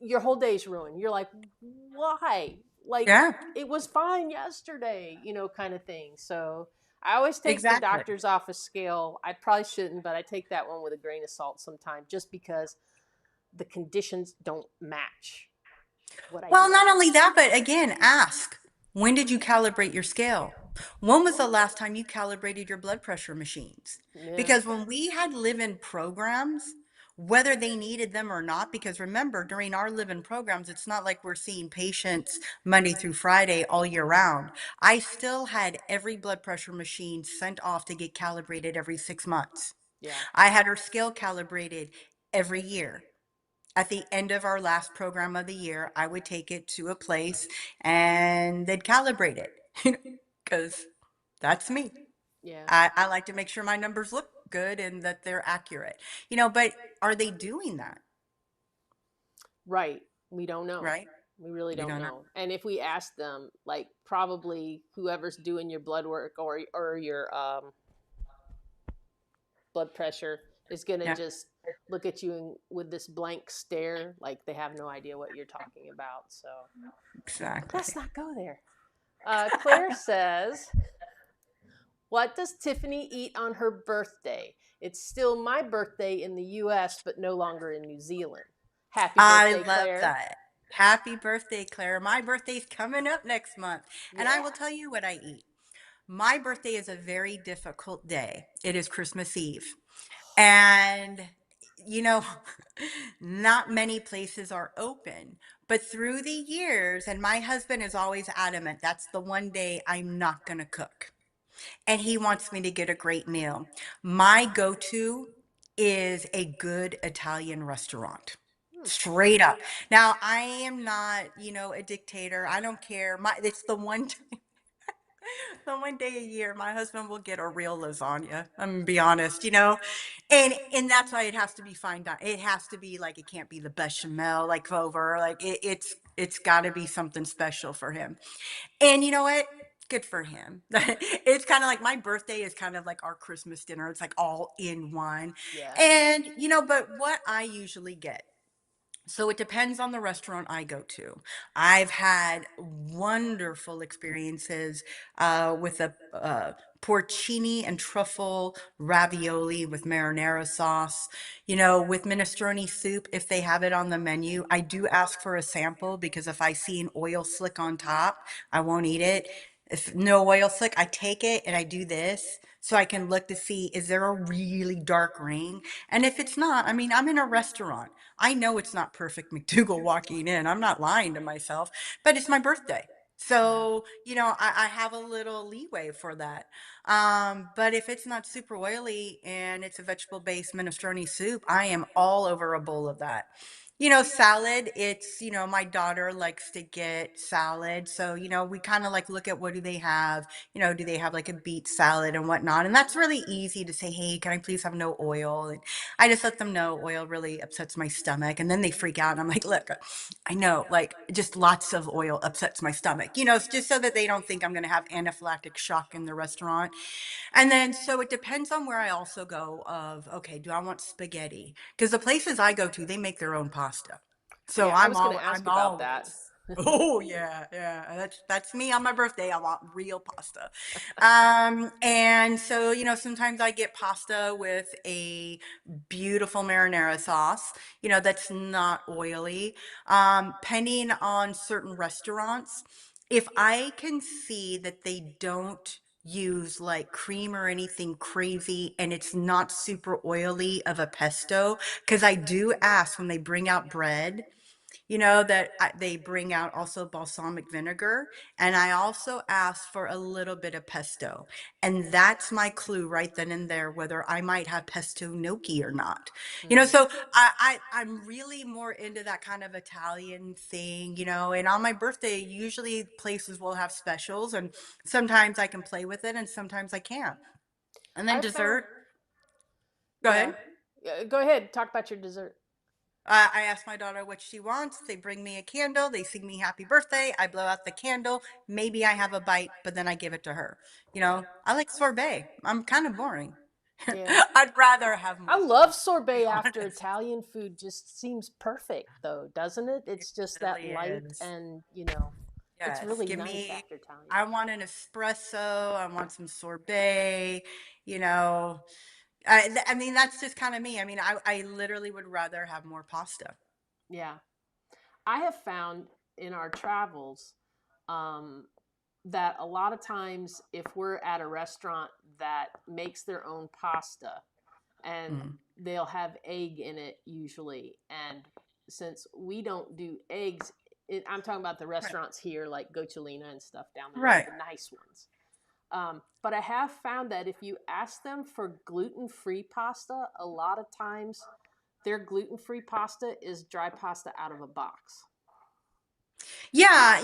your whole day's ruined. You're like, why? Like, Yeah. it was fine yesterday, kind of thing. So I always take the Exactly. doctor's office scale. I probably shouldn't, but I take that one with a grain of salt sometimes, just because the conditions don't match what I Well, do at not home. only that, but again, ask, when did you calibrate your scale? When was the last time you calibrated your blood pressure machines? Yeah, Because when we had live-in programs, whether they needed them or not, because remember, during our live-in programs, it's not like we're seeing patients Monday through Friday all year round. I still had every blood pressure machine sent off to get calibrated every 6 months. yeah, I had her scale calibrated every year. At the end of our last program of the year, I would take it to a place and they'd calibrate it, because that's me. yeah. I like to make sure my numbers look good and that they're accurate. But are they doing that? Right. We don't know. Right? We really We don't don't know. know. And if we ask them, like, probably whoever's doing your blood work or your blood pressure is going to Yeah, just look at you with this blank stare, like they have no idea what you're talking about. So let's exactly. not go there. Claire says, What does Tiffany eat on her birthday? It's still my birthday in the US, but no longer in New Zealand. Happy I birthday, love Claire. that. Happy birthday, Claire. My birthday's coming up next month, and I Yeah. will tell you what I eat. My birthday is a very difficult day. It is Christmas Eve. And, you know, not many places are open. But through the years, and my husband is always adamant, that's the one day I'm not going to cook. And he wants me to get a great meal. My go to is a good Italian restaurant. Hmm. Straight up. Now, I am not, a dictator. I don't care. It's the one the one day a year my husband will get a real lasagna. I'm gonna be honest, and that's why it has to be fine dine. It has to be like, it can't be the bechamel like Clover. Like it's got to be something special for him. And you know what? Good for him. It's kind of like my birthday is kind of like our Christmas dinner. It's like all in one. Yeah. And but what I usually get, so it depends on the restaurant I go to. I've had wonderful experiences with a porcini and truffle ravioli with marinara sauce. With minestrone soup, if they have it on the menu, I do ask for a sample because if I see an oil slick on top, I won't eat it. If no oil slick, I take it and I do this so I can look to see, is there a really dark ring? And if it's not, I mean, I'm in a restaurant. I know it's not perfect McDougall walking in. I'm not lying to myself, but it's my birthday. Yeah. So, I have a little leeway for that. But if it's not super oily and it's a vegetable based minestrone soup, I am all over a bowl of that. Salad, it's, my daughter likes to get salad. So, we kind of like look at what do they have, do they have like a beet salad and whatnot. And that's really easy to say, hey, can I please have no oil? And I just let them know oil really upsets my stomach. And then they freak out. And I'm like, look, I know, like just lots of oil upsets my stomach, it's just so that they don't think I'm going to have anaphylactic shock in the restaurant. And then, so it depends on where I also go of, okay, do I want spaghetti? Because the places I go to, they make their own pasta. So Yeah, I was going to I'm ask about that. always, oh yeah, yeah. That's me on my birthday. I want real pasta. And so, sometimes I get pasta with a beautiful marinara sauce, that's not oily. Depending on certain restaurants, if I can see that they don't use like cream or anything crazy and it's not super oily of a pesto, because I do ask when they bring out bread, that they bring out also balsamic vinegar. And I also ask for a little bit of pesto. And that's my clue right then and there, whether I might have pesto gnocchi or not. Hmm. So I'm really more into that kind of Italian thing, and on my birthday, usually places will have specials and sometimes I can play with it and sometimes I can't. And then I found, dessert, go yeah. ahead. Yeah, go ahead. Talk about your dessert. I ask my daughter what she wants. They bring me a candle. They sing me happy birthday. I blow out the candle. Maybe I have a bite, but then I give it to her. Yeah. I like sorbet. I'm kind of boring. Yeah. I'd rather have I more love sauce, to be sorbet after honest. Italian food. Just seems perfect, though, doesn't it? It It's just that really light is. and, it's Yes. really Give nice me, after Italian. I want an espresso. I want some sorbet, you know. I mean, that's just kind of me. I mean, I literally would rather have more pasta. Yeah. I have found in our travels um, that a lot of times, if we're at a restaurant that makes their own pasta, and Mm. they'll have egg in it usually, and since we don't do eggs, I'm talking about the Right. restaurants here like Gocciolina and stuff down the road, Right. the nice ones. But I have found that if you ask them for gluten-free pasta, a lot of times their gluten-free pasta is dry pasta out of a box. Yeah,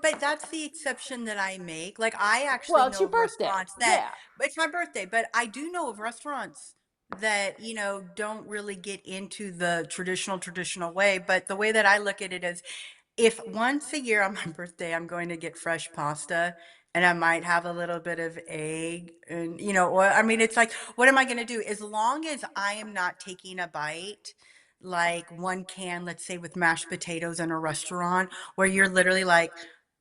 but that's the exception that I make. Like, I actually Well, it's know your of birthday. restaurants that, Yeah. it's my birthday, but I do know of restaurants that, don't really get into the traditional way. But the way that I look at it is, if once a year on my birthday I'm going to get fresh pasta and I might have a little bit of egg and or I mean, it's like, what am I going to do? As long as I am not taking a bite like one can, let's say with mashed potatoes in a restaurant, where you're literally like,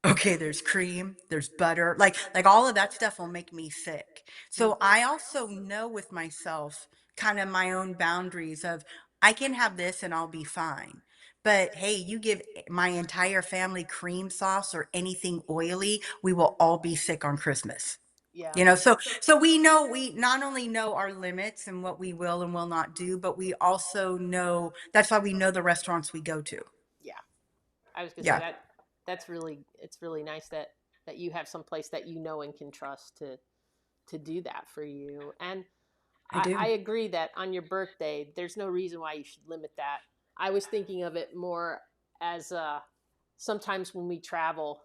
Okay, there's cream, there's butter, like all of that stuff will make me sick. Mm, So I also know with myself kind of my own boundaries of I can have this and I'll be fine. But hey, you give my entire family cream sauce or anything oily, we will all be sick on Christmas. yeah. You know, so we know we not only know our limits and what we will and will not do, but we also know that's why we know the restaurants we go to. Yeah. I was gonna say Yeah, that that's really it's really nice that you have some place that you know and can trust to do that for you. And I I do. agree that on your birthday, there's no reason why you should limit that. I was thinking of it more as sometimes when we travel,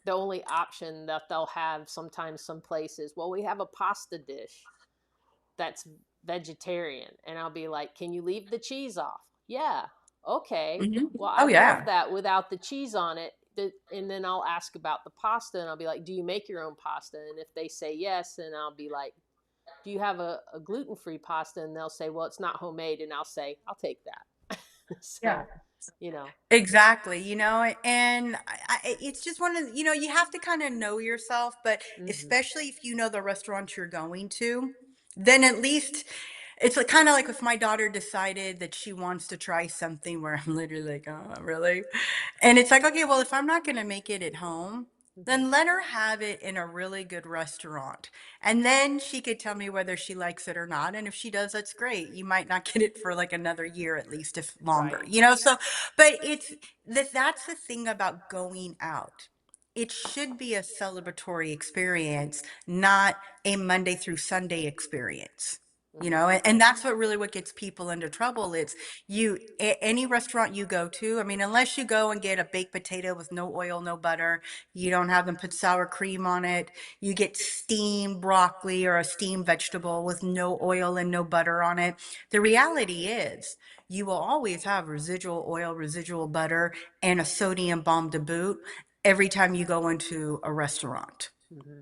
the only option that they'll have sometimes some places, well, we have a pasta dish that's vegetarian. And I'll be like, can you leave the cheese off? Yeah. Okay. Well, Oh I'd love yeah. that without the cheese on it. And then I'll ask about the pasta and I'll be like, do you make your own pasta? And if they say yes, then I'll be like, do you have a gluten free pasta? And they'll say, well, it's not homemade. And I'll say, I'll take that. Yeah. So, you know. Exactly, you know, and it's just one of, you have to kind of know yourself, but Hmm. especially if you know the restaurant you're going to, then at least it's like, kind of like if my daughter decided that she wants to try something where I'm literally like, oh, really? And it's like, okay, well, if I'm not going to make it at home, Hmm. then let her have it in a really good restaurant. And then she could tell me whether she likes it or not. And if she does, that's great. You might not get it for like another year at least, if longer, Right. So, but that's the thing about going out. It should be a celebratory experience, not a Monday through Sunday experience. Hmm. And that's what gets people into trouble. It's any restaurant you go to. I mean, unless you go and get a baked potato with no oil, no butter, you don't have them put sour cream on it. You get steamed broccoli or a steamed vegetable with no oil and no butter on it. The reality is, you will always have residual oil, residual butter, and a sodium bomb to boot every time you go into a restaurant. Hmm.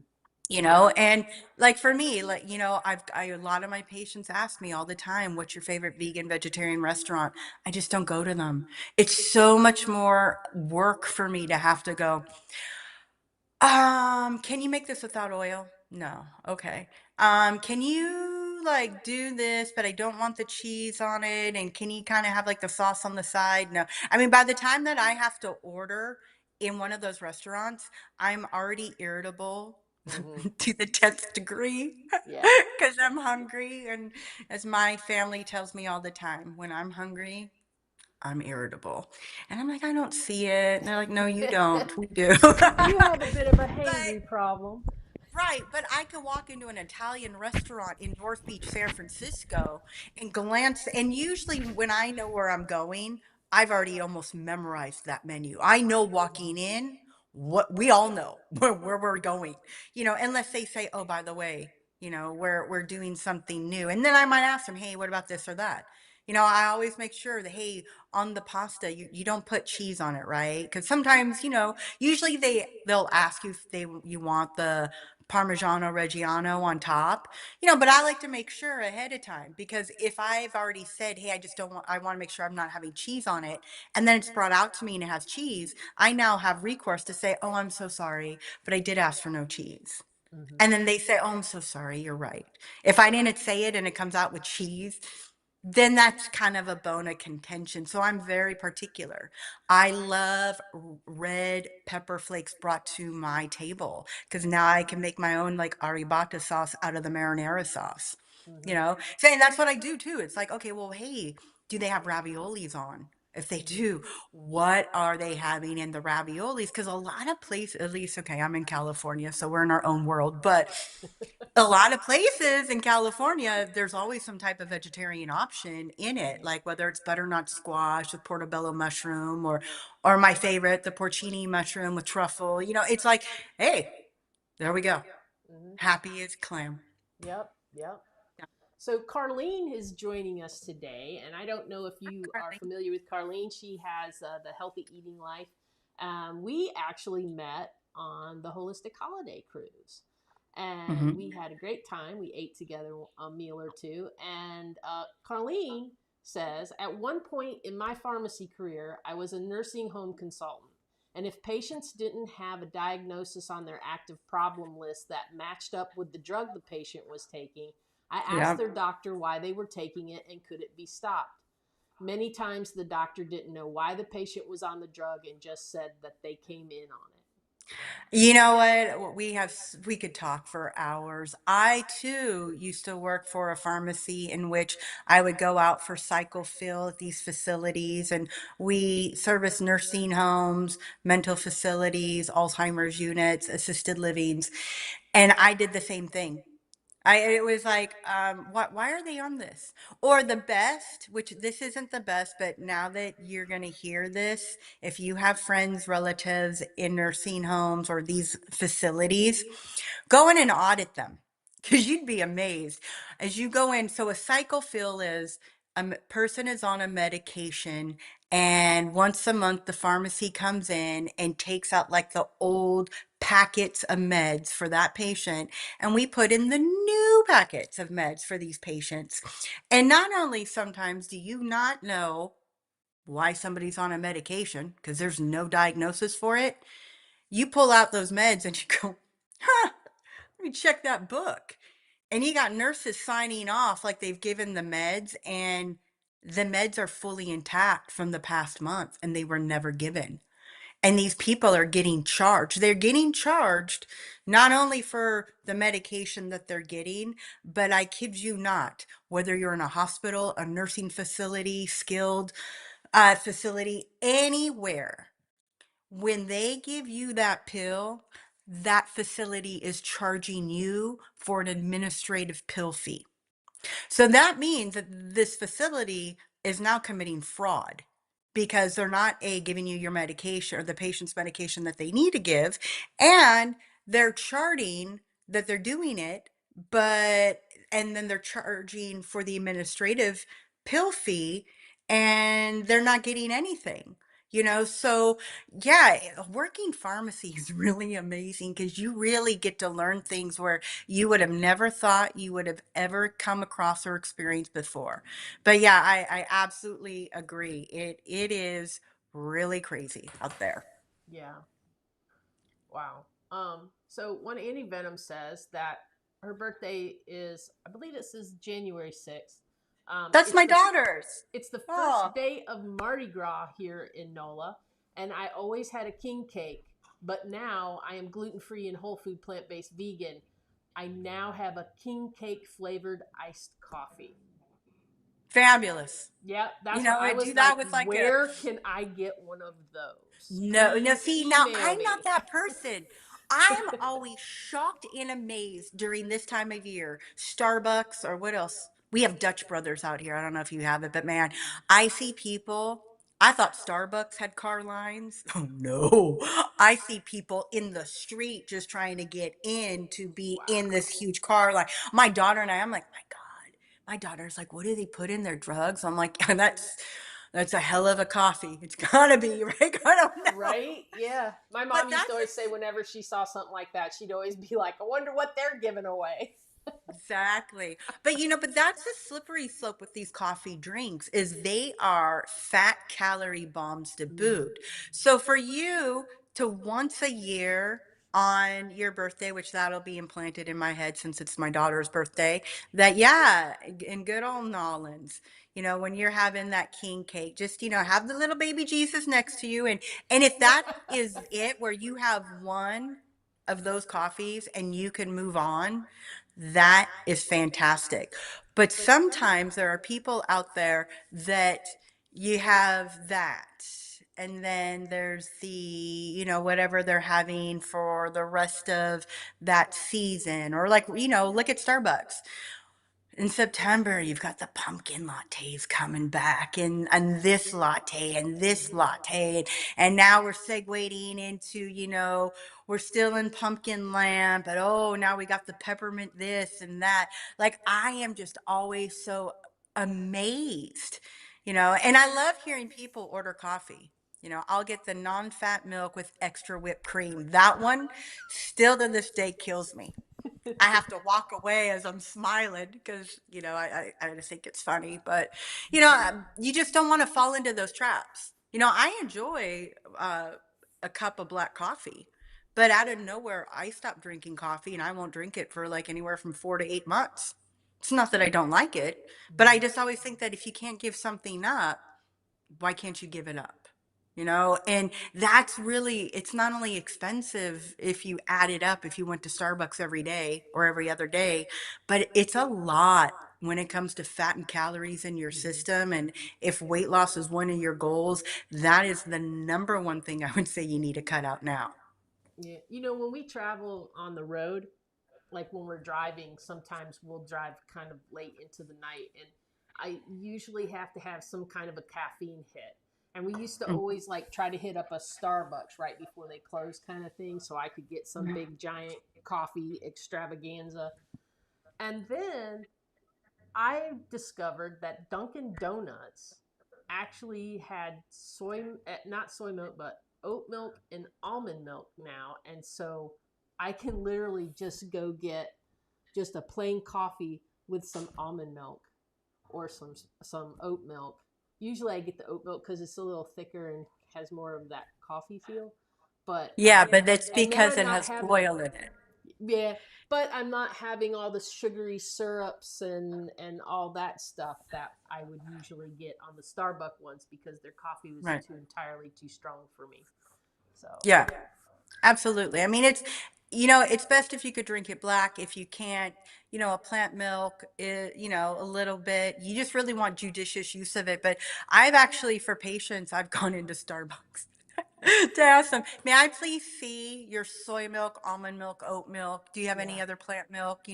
Yeah. And like for me, like, a lot of my patients ask me all the time, what's your favorite vegan vegetarian restaurant? I just don't go to them. It's so much more work for me to have to go, can you make this without oil? No. Okay. Can you like do this, but I don't want the cheese on it? And can you kind of have like the sauce on the side? No. I mean, by the time that I have to order in one of those restaurants, I'm already irritable Hmm. to the 10th degree Yeah. because I'm hungry. And as my family tells me all the time, when I'm hungry, I'm irritable. And I'm like, I don't see it. And they're like, no, you don't. We do. You have a bit of a But hangry problem. right, but I could walk into an Italian restaurant in North Beach, San Francisco, and glance. And usually, when I know where I'm going, I've already almost memorized that menu. I know walking in what we all know where we're going, unless they say, oh, by the way, we're doing something new. And then I might ask them, hey, what about this or that? I always make sure that, hey, on the pasta, you don't put cheese on it, right? Because sometimes, usually they'll ask you if you want the Parmigiano Reggiano on top, but I like to make sure ahead of time because if I've already said, hey, I just don't want, I want to make sure I'm not having cheese on it, and then it's brought out to me and it has cheese, I now have recourse to say, oh, I'm so sorry, but I did ask for no cheese. Hmm. And then they say, oh, I'm so sorry, you're right. If I didn't say it and it comes out with cheese, then that's kind of a bone of contention. So I'm very particular. I love red pepper flakes brought to my table because now I can make my own like arrabbiata sauce out of the marinara sauce. Hmm. Saying that's what I do too. It's like, okay, well, hey, do they have raviolis on? If they Hmm. do, what are they having in the raviolis? Because a lot of places, at least, okay, I'm in California, so we're in our own world, but a lot of places in California, there's always some type of vegetarian option in it, Hmm. like whether it's butternut squash with portobello mushroom or my favorite, the porcini mushroom with truffle. It's like, hey, there we go. Hmm. Happy as clam. Yep. Yep. So Carlene is joining us today, and I don't know if you are familiar with Carlene. She has the Healthy Eating Life. We actually met on the Holistic Holiday Cruise, and Mm-hmm. we had a great time. We ate together a meal or two, and Carlene says, at one point in my pharmacy career, I was a nursing home consultant. And if patients didn't have a diagnosis on their active problem list that matched up with the drug the patient was taking, I asked Yeah. their doctor why they were taking it and could it be stopped. Many times the doctor didn't know why the patient was on the drug and just said that they came in on it. You know what? We could talk for hours. I too used to work for a pharmacy in which I would go out for cycle fill at these facilities, and we service nursing homes, mental facilities, Alzheimer's units, assisted livings. And I did the same thing. It was like, why are they on this? Or the best, which this isn't the best, but now that you're going to hear this, if you have friends, relatives in nursing homes or these facilities, go in and audit them because you'd be amazed as you go in. So a cycle fill is person is on a medication, and once a month the pharmacy comes in and takes out like the old packets of meds for that patient, and we put in the new packets of meds for these patients. And not only sometimes do you not know why somebody's on a medication because there's no diagnosis for it, you pull out those meds and you go, huh, let me check that book. And you got nurses signing off like they've given the meds, and the meds are fully intact from the past month and they were never given. And these people are getting charged. They're getting charged not only for the medication that they're getting, but I kid you not, whether you're in a hospital, a nursing facility, skilled facility, anywhere, when they give you that pill, that facility is charging you for an administrative pill fee. So that means that this facility is now committing fraud because they're not giving you your medication or the patient's medication that they need to give, and they're charting that they're doing it, but and then they're charging for the administrative pill fee, and they're not getting anything. So yeah, working pharmacy is really amazing because you really get to learn things where you would have never thought you would have ever come across or experienced before. But yeah, I absolutely agree. It is really crazy out there. Yeah. Wow. So one Annie Venom says that her birthday is, I believe it says January 6th. That's It's my the daughter's. it's the Oh, first day of Mardi Gras here in NOLA, and I always had a king cake, but now I am gluten free and whole food plant based vegan. I now have a king cake flavored iced coffee. fabulous. Yeah, You that's what know, I I was do like. that with like a Where can I get one of those? no, no, Please see, now email I'm not me. that person. I'm always shocked and amazed during this time of year. Starbucks or what else? We have Dutch Brothers out here. I don't know if you have it, but man, I see people. I thought Starbucks had car lines. Oh no. I see people in the street just trying to get in to be in this Wow. huge car line. My daughter and I'm like, my God. My daughter's like, what do they put in their drugs? I'm like, that's a hell of a coffee. It's gotta be, right? I don't know. Right? Yeah. My But mom used to that's always say whenever she saw something like that, she'd always be like, I wonder what they're giving away. exactly. But that's the slippery slope with these coffee drinks is they are fat calorie bombs to Mm. boot. So for you to once a year on your birthday, which that'll be implanted in my head since it's my daughter's birthday, that yeah, in good old Nolans, when you're having that king cake, just have the little baby Jesus next to you, and if that is it where you have one of those coffees and you can move on, that is fantastic. But sometimes there are people out there that you have that. And then there's whatever they're having for the rest of that season. Or like, look at Starbucks in September, you've got the pumpkin lattes coming back, and this latte and this latte. And now we're segueing into, we're still in pumpkin land, but oh, now we got the peppermint this and that. Like, I am just always so amazed, and I love hearing people order coffee. I'll get the non-fat milk with extra whipped cream. That one still to this day kills me. I have to walk away as I'm smiling because I just think it's funny, but you just don't want to fall into those traps. I enjoy a cup of black coffee. But out of nowhere, I stopped drinking coffee and I won't drink it for like anywhere from 4 to 8 months. It's not that I don't like it, but I Mhm. just always think that if you can't give something up, why can't you give it up? You know, and that's really, it's not only expensive if you add it up, if you went to Starbucks every day or every other day, but it's a lot when it comes to fat and calories in your Mhm. system. And if weight loss is one of your goals, that is the number one thing I would say you need to cut out now. Yeah. When we travel on the road, like when we're driving, sometimes we'll drive kind of late into the night, and I usually have to have some kind of a caffeine hit. And we used to Mhm. always like try to hit up a Starbucks right before they close, kind of thing, so I could get some big giant coffee extravaganza. And then I discovered that Dunkin' Donuts actually had not soy milk, but oat milk and almond milk now. And so I can literally just go get just a plain coffee with some almond milk or some oat milk. Usually I get the oat milk because it's a little thicker and has more of that coffee feel. But Yeah, but that's and then because I'm it not has having oil in it. yeah, but I'm not having all the sugary syrups and all that stuff that I would usually get on the Starbucks ones because their coffee was Right. too entirely too strong for me. So Yeah. Absolutely. I mean, it's best if you could drink it black. If you can't, a plant milk, a little bit. You just really want judicious use of it. But I've actually, for patients, I've gone into Starbucks to ask them, may I please see your soy milk, almond milk, oat milk? Do you have any yeah. other plant milk?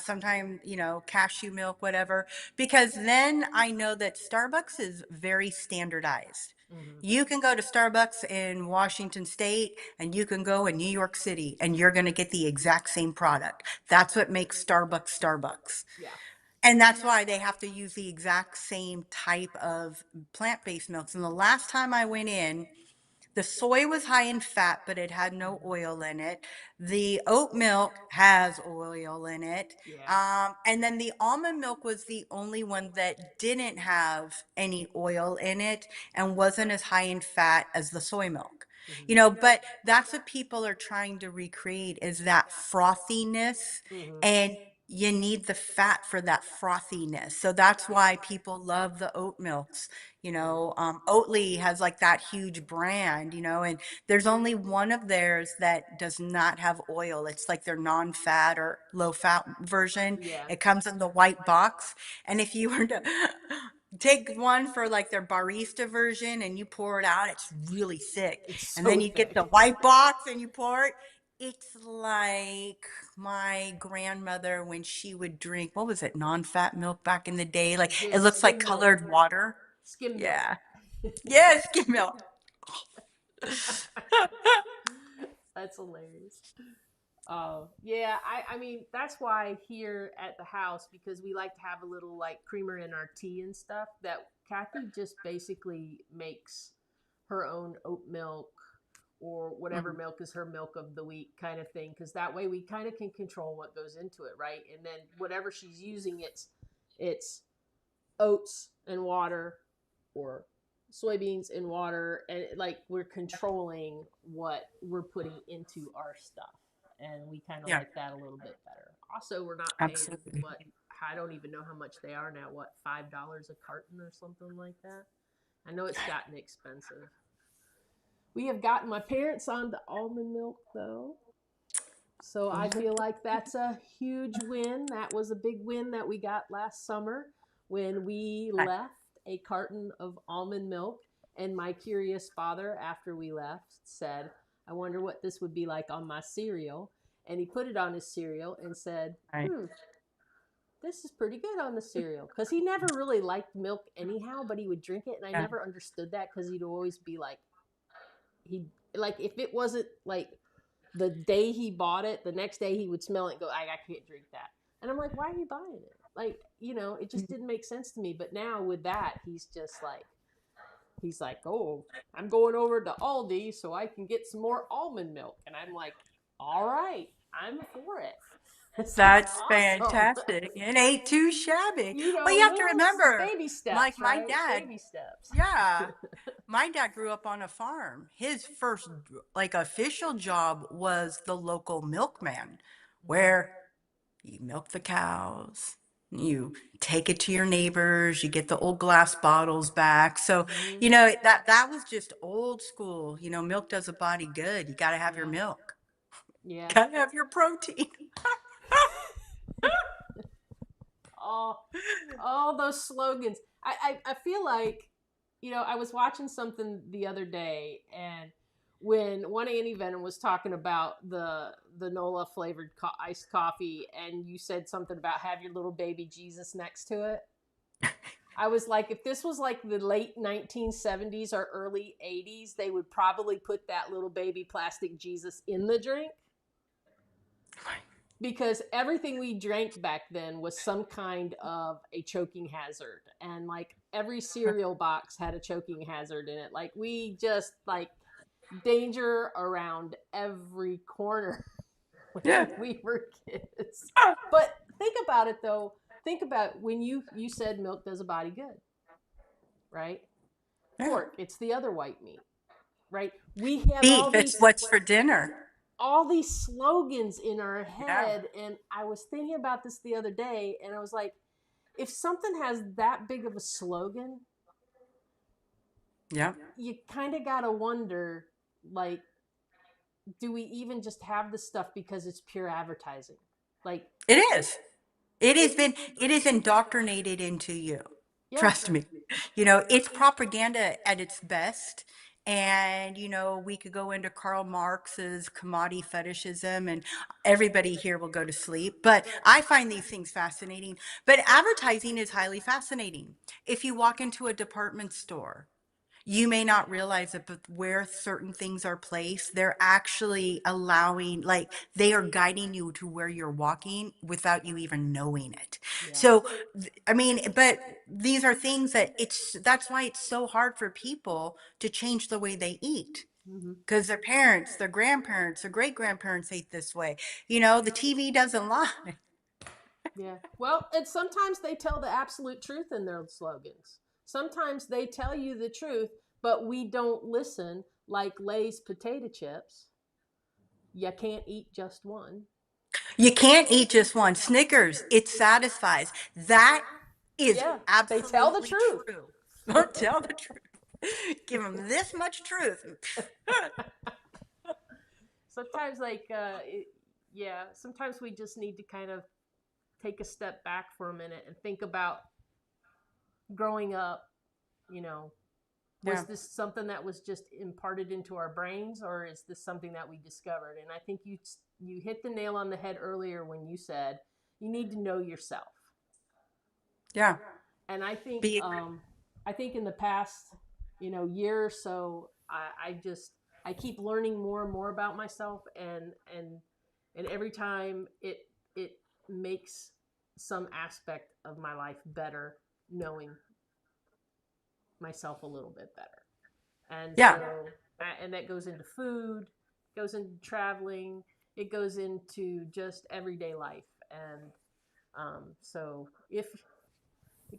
Sometime, cashew milk, whatever. Because then I know that Starbucks is very standardized. Hmm. You can go to Starbucks in Washington State and you can go in New York City and you're going to get the exact same product. That's what makes Starbucks Starbucks. Yeah. And that's why they have to use the exact same type of plant-based milks. And the last time I went in, the soy was high in fat, but it had no Hmm. oil in it. The oat milk has oil in it. Yeah. And then the almond milk was the only one that didn't have any oil in it and wasn't as high in fat as the soy milk. Hmm. But that's what people are trying to recreate is that frothiness, Hmm. and you need the fat for that frothiness. So that's why people love the oat milks. Oatly has like that huge brand, and there's only one of theirs that does not have oil. It's like their non-fat or low-fat version. Yeah. It comes in the white box. And if you were to take one for like their barista version and you pour it out, it's really thick. It's And so then you get the thick. white box and you pour it. It's like my grandmother when she would drink, what was it, non-fat milk back in the day? Like Yeah, it looks like skim milk. colored water. Skim milk. Yeah. Yes, skim milk. That's hilarious. Yeah, I mean that's why here at the house, because we like to have a little like creamer in our tea and stuff, that Kathy just basically makes her own oat milk or whatever Mhm. milk is her milk of the week kind of thing, because that way we kind of can control what goes into it, right? And then whatever she's using, it's oats and water or soybeans and water, and like we're controlling what we're putting into our stuff, and we kind of Yeah, like that a little bit better. Also, we're not paying absolutely. what, I don't even know how much they are now, what, $5 a carton or something like that. I know it's gotten expensive. We have gotten my parents on the almond milk though, so I feel like that's a huge win. That was a big win that we got last summer when we Right. left a carton of almond milk. And my curious father, after we left, said, I wonder what this would be like on my cereal. And he put it on his cereal and said, Right. this is pretty good on the cereal. Because he never really liked milk anyhow, but he would drink it. And I Yeah. never understood that because he'd always be like, he, like, if it wasn't like the day he bought it, the next day he would smell it and go, I can't drink that. And I'm like, why are you buying it? Like, it just didn't make sense to me. But now with that, he's like, oh, I'm going over to Aldi so I can get some more almond milk. And I'm like, all right, I'm for it. This is That's awesome. fantastic. It ain't too shabby. Well, you have to Little remember, baby like steps, my right? dad, Baby steps. yeah. My dad grew up on a farm. His first like official job was the local milkman, Mm-hmm. where you milk the cows, you take it to your neighbors, you get the old glass bottles back. So, Mm-hmm. that was just old school. Milk does a body good. You got to have your Yeah. milk. Yeah. Got to have your protein. all all those slogans. I feel like, I was watching something the other day, and when one Annie Venom was talking about the Nola flavored iced coffee, and you said something about have your little baby Jesus next to it. I was like, if this was like the late 1970s or early 80s, they would probably put that little baby plastic Jesus in the drink, because everything we drank back then was some kind of a choking hazard, and like every cereal box had a choking hazard in it. Like we just like danger around every corner Yeah. when we were kids. But think about it though. Think about when you said milk does a body good, right? Yeah. Pork, it's the other white meat, right? We have Beef, it's what's for dinner. all these slogans in our Yeah. head, and I was thinking about this the other day, and I was like, if something has that big of a slogan, Yeah. you kind of got to wonder, like, do we even just have this stuff because it's pure advertising? Like, It is. it It is indoctrinated into you. yeah. Trust me. It's propaganda at its best. And, we could go into Karl Marx's commodity fetishism and everybody here will go to sleep. But I find these things fascinating. But advertising is highly fascinating. If you walk into a department store, you may not realize it, but where certain things are placed, they're actually allowing, like, they are guiding you to where you're walking without you even knowing it. Yeah. So, I mean, but these are things that's why it's so hard for people to change the way they eat. Mm-hmm. Because their parents, their grandparents, their great grandparents ate this way. The TV doesn't lie. Yeah. Well, and sometimes they tell the absolute truth in their slogans. Sometimes they tell you the truth, but we don't listen, like Lay's potato chips. You can't eat just one. You can't eat just one. Snickers, it satisfies. That is Yeah, they tell the absolutely truth. true. Don't tell the truth. Give them this much truth. Sometimes, like, yeah, sometimes we just need to kind of take a step back for a minute and think about growing up. You know, was Yeah. this something that was just imparted into our brains, or is this something that we discovered? And I think you hit the nail on the head earlier when you said you need to know yourself. Yeah. And Be I think in the past, year or so, I keep learning more and more about myself, and every time it makes some aspect of my life better, knowing myself a little bit better. And yeah. so, and that goes into food, goes into traveling, it goes into just everyday life. And so if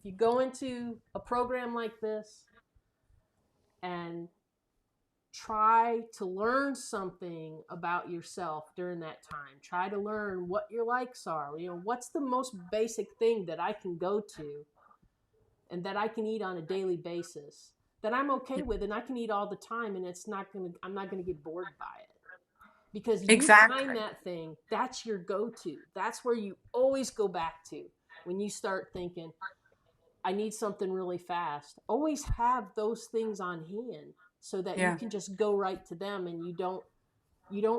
you go into a program like this and try to learn something about yourself during that time, try to learn what your likes are, what's the most basic thing that I can go to and that I can eat on a daily basis, that I'm okay with and I can eat all the time, and I'm not going to get bored by it. Because you find Exactly. that thing, that's your go-to. That's where you always go back to when you start thinking, I need something really fast. Always have those things on hand so that you Yeah. can just go right to them, and you don't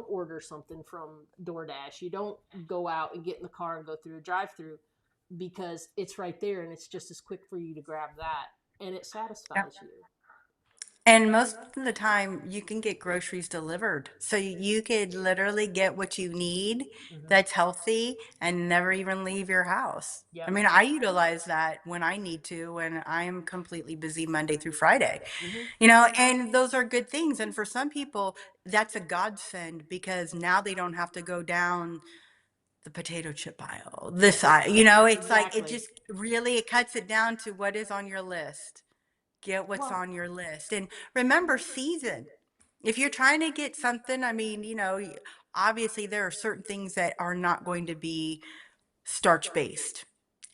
order something from DoorDash. You don't go out and get in the car and go through a drive-through, because it's right there and it's just as quick for you to grab that, and it Yeah. satisfies you. And most of the time, you can get groceries delivered. So you could literally get what you need Mm-hmm. that's healthy and never even leave your house. I Yep. mean, I utilize that when I need to, when I am completely busy Monday through Friday, Mm-hmm. and those are good things. And for some people, that's a godsend because now they don't have to go down the potato chip aisle. This, it's like it Exactly. just really it cuts it down to what is on your list. Get what's Well, on your list. And remember, season. If you're trying to get something, I mean, obviously there are certain things that are not going to be starch based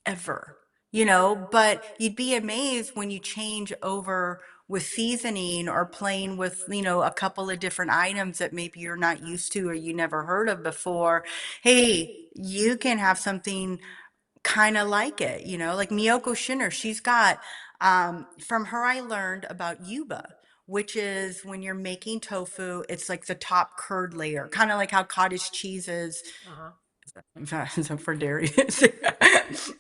ever, but you'd be amazed when you change over with seasoning or playing with, a couple of different items that maybe you're not used to or you never heard of before. Hey, you can have something kind of like it, like Miyoko Shinner. She's got, from her, I learned about yuba, which is when you're making tofu, it's like the top curd layer, kind of like how cottage cheese is. uh-huh. So for dairy,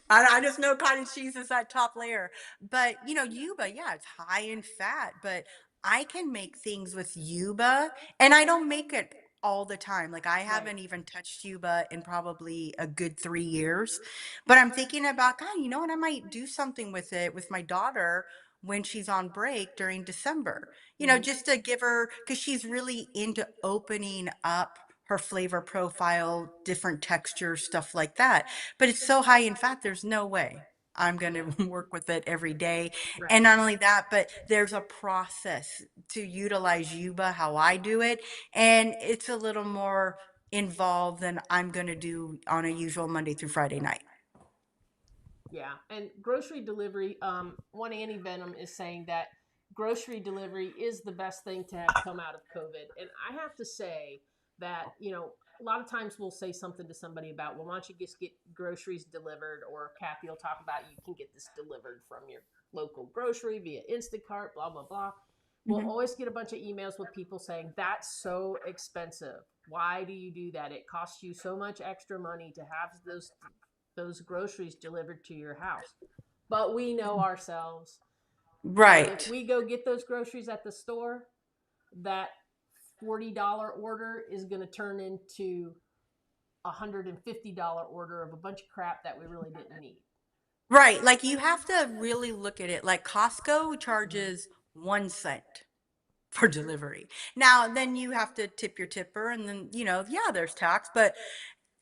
I just know cottage cheese is that top layer. But yuba, yeah, it's high in fat. But I can make things with yuba, and I don't make it all the time. Like I Right. haven't even touched yuba in probably a good 3 years. But I'm thinking about, God, you know what? I might do something with it with my daughter when she's on break during December. Hmm. Just to give her, because she's really into opening up her flavor profile, different textures, stuff like that. But it's so high in fat, there's no way I'm going Yeah. to work with it every day. Right. And not only that, but there's a process to utilize yuba how I do it. And it's a little more involved than I'm going to do on a usual Monday through Friday night. Yeah, and grocery delivery. One Annie Venom is saying that grocery delivery is the best thing to have come out of COVID. And I have to say that, a lot of times we'll say something to somebody about, well, why don't you just get groceries delivered? Or Kathy will talk about, you can get this delivered from your local grocery via Instacart, blah, blah, blah. We'll Mhm. always get a bunch of emails with people saying, that's so expensive. Why do you do that? It costs you so much extra money to have those groceries delivered to your house. But we know ourselves that if Right. we go get those groceries at the store, that $40 order is going to turn into a $150 order of a bunch of crap that we really didn't need. Right. Like you have to really look at it. Like Costco Mm-hmm. charges 1 cent for delivery. Now, then you have to tip your tipper, and then, yeah, there's tax. But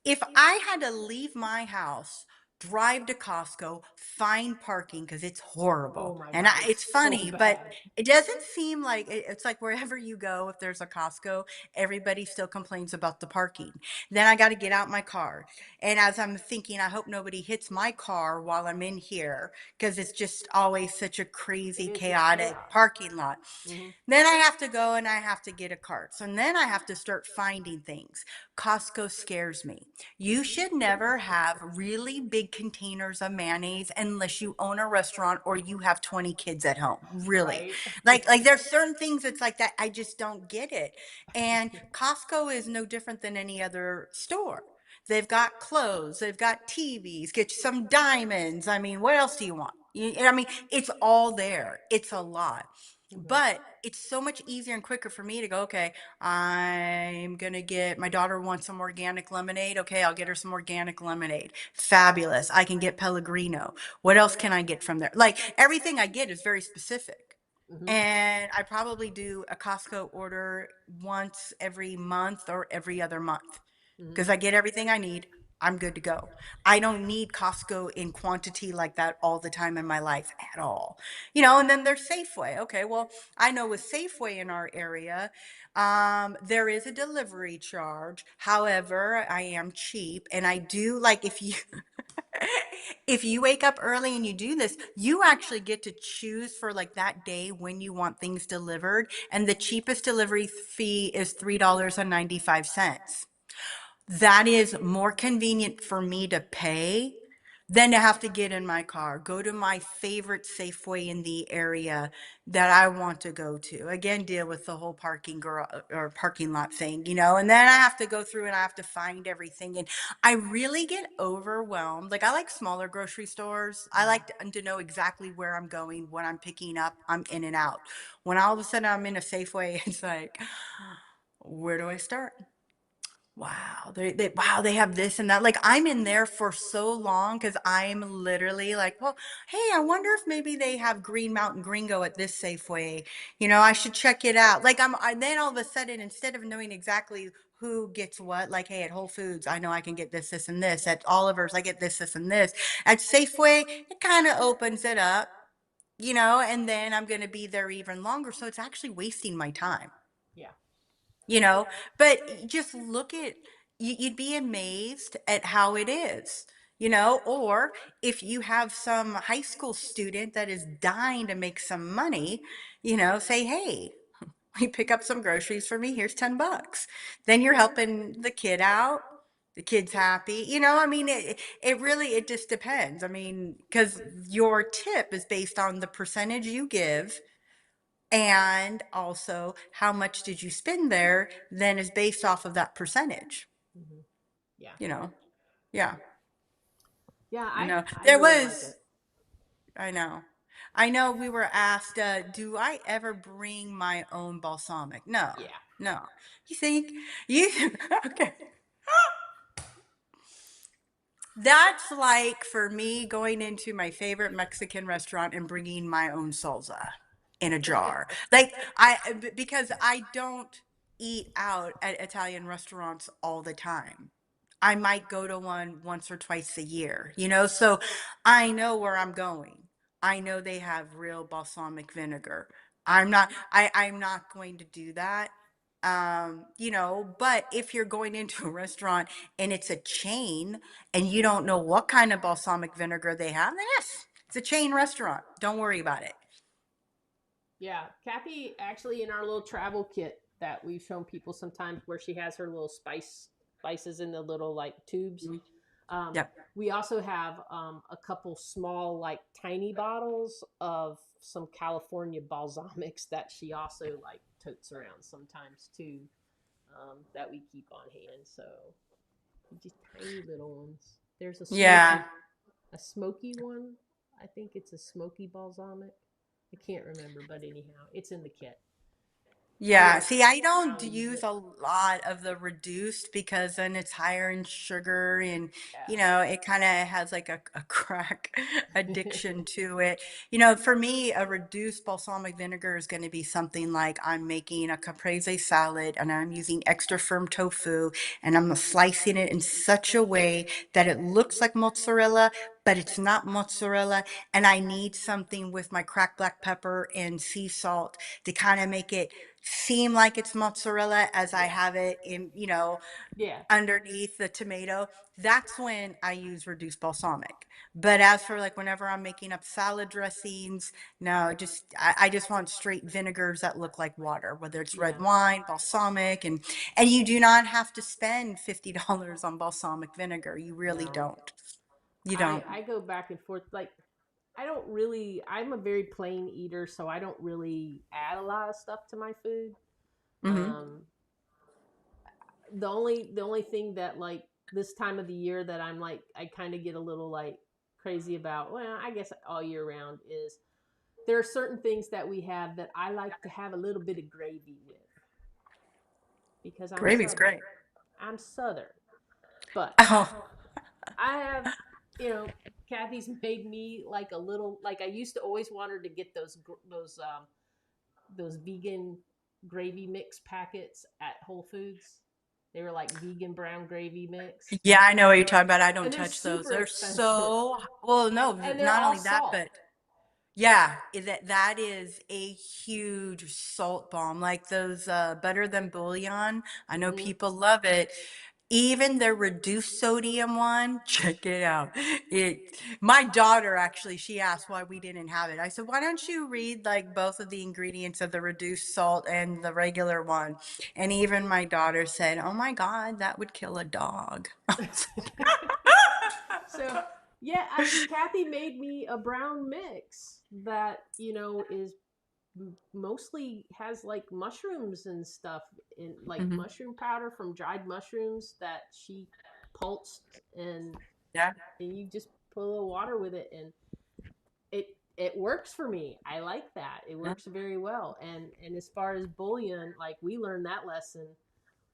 if I had to leave my house, drive to Costco, find parking because it's Oh horrible. my And God, it's it's so funny, but bad. it doesn't seem like it's like wherever you go, if there's a Costco, everybody still complains about the parking. Then I got to get out my car. And as I'm thinking, I hope nobody hits my car while I'm in here because it's just always such a It crazy, is, it's chaotic chaos. parking lot. Mm-hmm. Then I have to go and I have to get a cart. So then I have to start finding things. Costco scares me. You should never have really big containers of mayonnaise unless you own a restaurant or you have 20 kids at home. Really. Right? Like there's certain things that's like that. I just don't get it. And Costco is no different than any other store. They've got clothes, they've got TVs, get you some diamonds. I mean, what else do you want? I mean, it's all there. It's a lot. Mm-hmm. But it's so much easier and quicker for me to go, okay, I'm going to get my daughter wants some organic lemonade. Okay, I'll get her some organic lemonade. Fabulous. I can get Pellegrino. What else can I get from there? Like everything I get is very specific. Mm-hmm. And I probably do a Costco order once every month or every other month Mm-hmm. because I get everything I need. I'm good to go. I don't need Costco in quantity like that all the time in my life at all. And then there's Safeway. Okay, well, I know with Safeway in our area, there is a delivery charge. However, I am cheap and I do like if you if you wake up early and you do this, you actually get to choose for like that day when you want things delivered. And the cheapest delivery fee is $3.95. That is more convenient for me to pay than to have to get in my car, go to my favorite Safeway in the area that I want to go to. Again, deal with the whole parking or parking lot thing, and then I have to go through and I have to find everything. And I really get overwhelmed. Like I like smaller grocery stores. I like to know exactly where I'm going, what I'm picking up. I'm in and out. When all of a sudden I'm in a Safeway, it's like, where do I start? Wow, they have this and that. Like I'm in there for so long because I'm literally like, well, hey, I wonder if maybe they have Green Mountain Gringo at this Safeway. I should check it out. Like then all of a sudden, instead of knowing exactly who gets what, like, hey, at Whole Foods, I know I can get this, this, and this. At Oliver's, I get this, this, and this. At Safeway, it kind of opens it up. and then I'm going to be there even longer. So it's actually wasting my time, Yeah. you know, but just look at, you'd be amazed at how it is. Or if you have some high school student that is dying to make some money, say, hey, you pick up some groceries for me, here's $10. Then you're helping the kid out, the kid's happy. I mean, it really, it just depends. I mean, because your tip is based on the percentage you give, and also how much did you spend there, then is based off of that percentage. Hmm. Yeah. you know yeah. Yeah. i know I there really like it. was I know we were asked, do I ever bring my own balsamic? No. Yeah. No. You think you okay. That's like for me going into my favorite Mexican restaurant and bringing my own salsa in a jar. Like because I don't eat out at Italian restaurants all the time. I might go to one once or twice a year, so I know where I'm going. I know they have real balsamic vinegar. I'm not going to do that. But if you're going into a restaurant and it's a chain and you don't know what kind of balsamic vinegar they have, then yes, it's a chain restaurant. Don't worry about it. Yeah, Kathy actually in our little travel kit that we've shown people sometimes where she has her little spices in the little like tubes. Mhm. Um, Yep. we also have a couple small like tiny bottles of some California balsamics that she also like totes around sometimes too. That we keep on hand. So just tiny little ones. There's Yeah. a smoky one. I think it's a smoky balsamic. I can't remember, but anyhow, it's in the kit. I Yeah, see, I don't use use it. a lot of the reduced because then it's higher in sugar, and Yeah. it kind of has like a crack addiction to it. For me, a reduced balsamic vinegar is going to be something like I'm making a caprese salad and I'm using extra firm tofu and I'm slicing it in such a way that it looks like mozzarella, but it's not mozzarella. And I need something with my cracked black pepper and sea salt to kind of make it seem like it's mozzarella as I Yeah. have it in, Yeah. underneath the tomato. That's when I use reduced balsamic. But as for like whenever I'm making up salad dressings, no, I just want straight vinegars that look like water, whether it's red Yeah. wine, balsamic, and you do not have to spend $50 on balsamic vinegar. You really No. don't. You don't. I go back and forth. Like I don't really. I'm a very plain eater, so I don't really add a lot of stuff to my food. Hmm. Um, the only thing that like this time of the year that I'm like I kind of get a little like crazy about. Well, I guess all year round is there are certain things that we have that I like to have a little bit of gravy with because I'm Gravy's Southern. great. I'm Southern, but Oh, I have, you know, Kathy's made me like a little like I used to always want her to get those vegan gravy mix packets at Whole Foods. They were like vegan brown gravy mix, yeah, I know what you're talking about. I don't and they're touch those. super They're expensive, so, well, no, and they're not all only that, salt. but yeah, that is a huge salt bomb. Like those better than bouillon. I know Hmm. people love it. Even the reduced sodium one, check it out. My daughter actually, she asked why we didn't have it. I said, why don't you read like both of the ingredients of the reduced salt and the regular one? And even my daughter said, oh my God, that would kill a dog. So yeah, Kathy made me a brown mix that is mostly has like mushrooms and stuff in like Mhm. mushroom powder from dried mushrooms that she pulsed Yeah. and you just put a little water with it and it works for me. I like that. It Yeah. works very well. And as far as bouillon, like we learned that lesson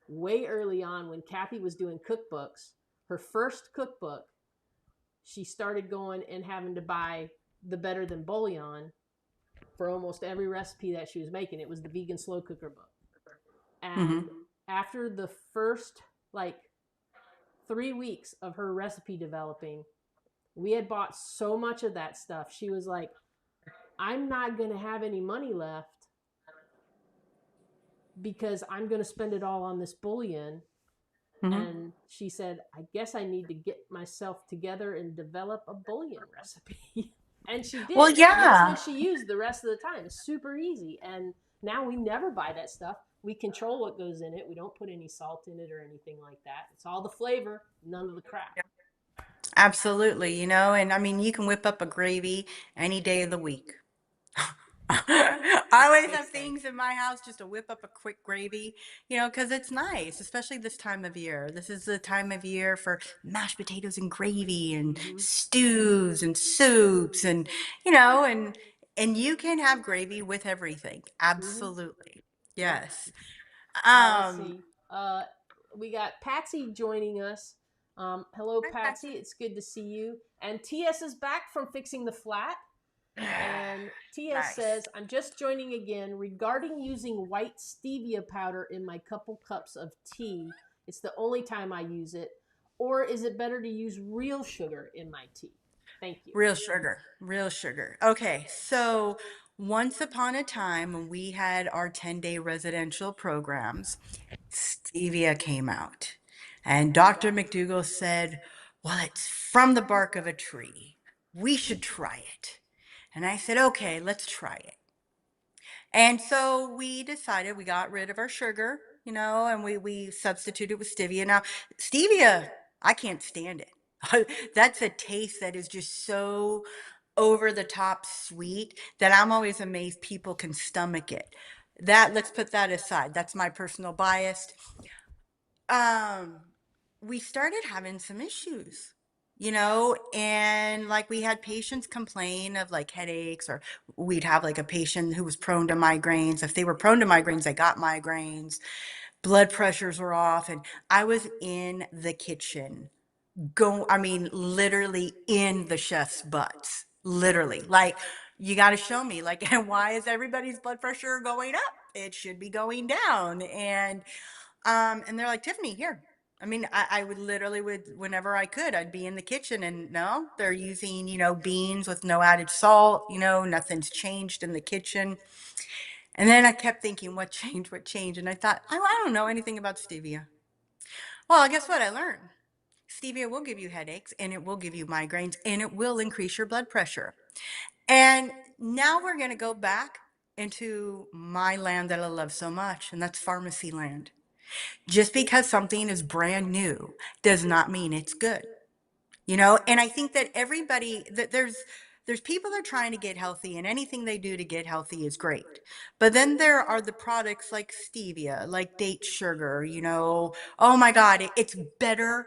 way early on when Kathy was doing cookbooks. Her first cookbook, she started going and having to buy the better than bouillon for almost every recipe that she was making. It was the vegan slow cooker book. Hmm. And after the first like 3 weeks of her recipe developing, we had bought so much of that stuff. She was like, I'm not going to have any money left because I'm going to spend it all on this bullion. Hmm. And she said, I guess I need to get myself together and develop a bullion recipe. And she Well, did. And that's yeah. what she used the rest of the time. It's super easy. And now we never buy that stuff. We control what goes in it. We don't put any salt in it or anything like that. It's all the flavor, none of the crap. Absolutely, and I mean, you can whip up a gravy any day of the week. I always have Makes things sense. in my house just to whip up a quick gravy, because it's nice, especially this time of year. This is the time of year for mashed potatoes and gravy and Mm-hmm. stews and soups and you can have gravy with everything. Mm-hmm. Absolutely. Yep. Yes. Let's Um, see. We got Patsy joining us. Hello, Hi, Patsy. Patsy. It's good to see you. And TS is back from fixing the flat. And TS Nice. says, I'm just joining again regarding using white stevia powder in my couple cups of tea. It's the only time I use it. Or is it better to use real sugar in my tea? Thank you. Real sugar, real sugar. Okay, so once upon a time when we had our 10-day residential programs, stevia came out. And Dr. McDougall said, well, it's from the bark of a tree. We should try it. And I said, okay, let's try it. And so we decided we got rid of our sugar, and we substituted with stevia. Now, stevia, I can't stand it. That's a taste that is just so over the top sweet that I'm always amazed people can stomach it. Let's put that aside. That's my personal bias. Um, we started having some issues, and like we had patients complain of like headaches, or we'd have like a patient who was prone to migraines. If they were prone to migraines, they got migraines, blood pressures were off, and I was in the kitchen I mean, literally in the chef's butts, literally. Like, you got to show me, like, and why is everybody's blood pressure going up? It should be going down. And they're like, Tiffany, here. I mean, I would literally whenever I could, I'd be in the kitchen, and no, they're using, beans with no added salt, nothing's changed in the kitchen. And then I kept thinking, what changed, what changed? And I thought, I don't know anything about stevia. Well, guess what I learned? Stevia will give you headaches, and it will give you migraines, and it will increase your blood pressure. And now we're going to go back into my land that I love so much, and that's pharmacy land. Just because something is brand new does not mean it's good. And I think that everybody that there's people that are trying to get healthy, and anything they do to get healthy is great. But then there are the products like stevia, like date sugar, oh my god, it's better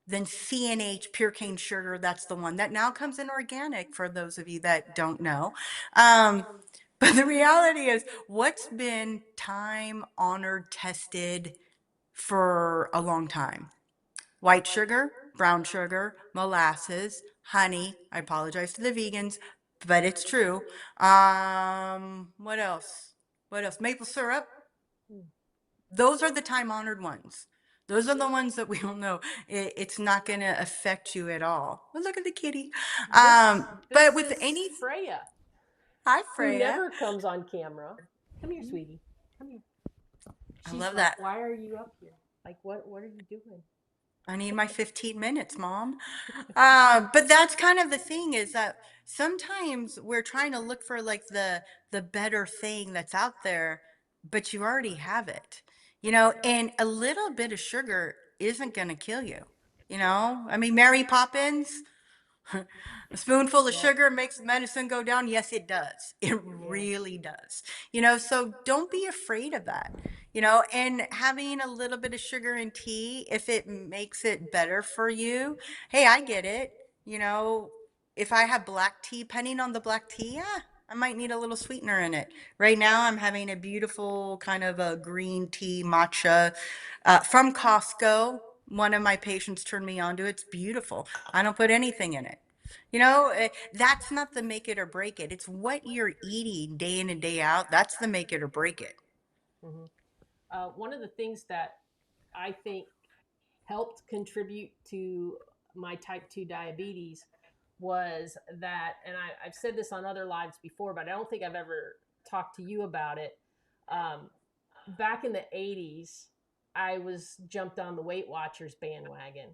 than CNH pure cane sugar. That's the one that now comes in organic, for those of you that don't know. um, but the reality is, what's been time honored, tested for a long time? White sugar, brown sugar, molasses, honey. I apologize to the vegans, but it's true. What else? What else? Maple syrup. Those are the time honored ones. Those are the ones that we all know it's not going to affect you at all. Well, look at the kitty. But This with is any, Freya, Hi, who Freya. never comes on camera. Come here, sweetie. Come here. I She's love like, that. why are you up here? Like, what are you doing? I need my 15 minutes, Mom. But that's kind of the thing, is that sometimes we're trying to look for like the better thing that's out there, but you already have it, and a little bit of sugar isn't going to kill you. I mean, Mary Poppins, a spoonful of Yep. sugar makes medicine go down. Yes, it does. It Yeah. really does. So don't be afraid of that. And having a little bit of sugar in tea, if it makes it better for you, hey, I get it. You know, if I have black tea, depending on the black tea, yeah, I might need a little sweetener in it. Right now, I'm having a beautiful kind of a green tea matcha from Costco. One of my patients turned me on to it. It's beautiful. I don't put anything in it. That's not the make it or break it. It's what you're eating day in and day out. That's the make it or break it. Hmm. One of the things that I think helped contribute to my type 2 diabetes was that, and I've said this on other lives before, but I don't think I've ever talked to you about it. Um, Back in the 80s, I was jumped on the Weight Watchers bandwagon.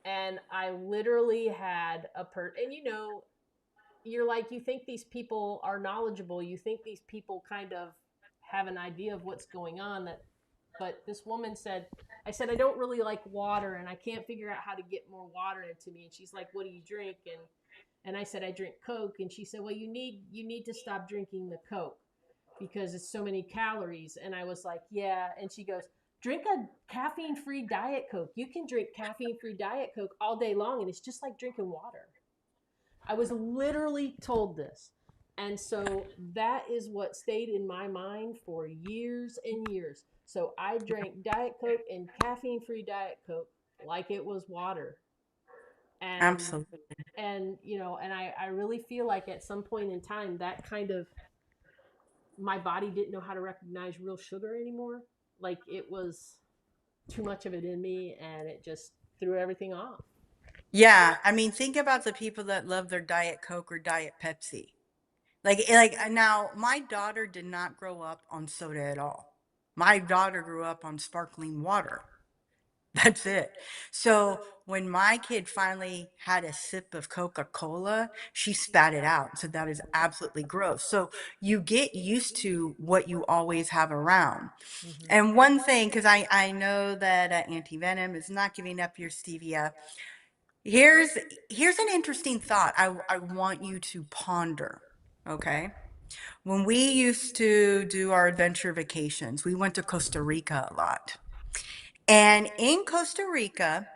And I literally had and you're like, you think these people are knowledgeable. You think these people kind of have an idea of what's going on. But this woman said, I said, I don't really like water and I can't figure out how to get more water into me. And she's like, what do you drink? And I said, I drink Coke. And she said, well, you need to stop drinking the Coke because it's so many calories. And I was like, yeah. And she goes, drink a caffeine free Diet Coke. You can drink caffeine free Diet Coke all day long. And it's just like drinking water. I was literally told this. And so that is what stayed in my mind for years and years. So I drank Diet Coke and caffeine free Diet Coke like it was water. And Absolutely. and I really feel like at some point in time that kind of my body didn't know how to recognize real sugar anymore. Like it was too much of it in me and it just threw everything off. Yeah, I mean, think about the people that love their Diet Coke or Diet Pepsi. Like now, my daughter did not grow up on soda at all. My daughter grew up on sparkling water. That's it. So when my kid finally had a sip of Coca-Cola, she spat it out. So that is absolutely gross. So you get used to what you always have around. Mm-hmm. And one thing, because I know that anti-venom is not giving up your stevia. Here's here's an interesting thought I want you to ponder. Okay. When we used to do our adventure vacations, we went to Costa Rica a lot. And in Costa Rica,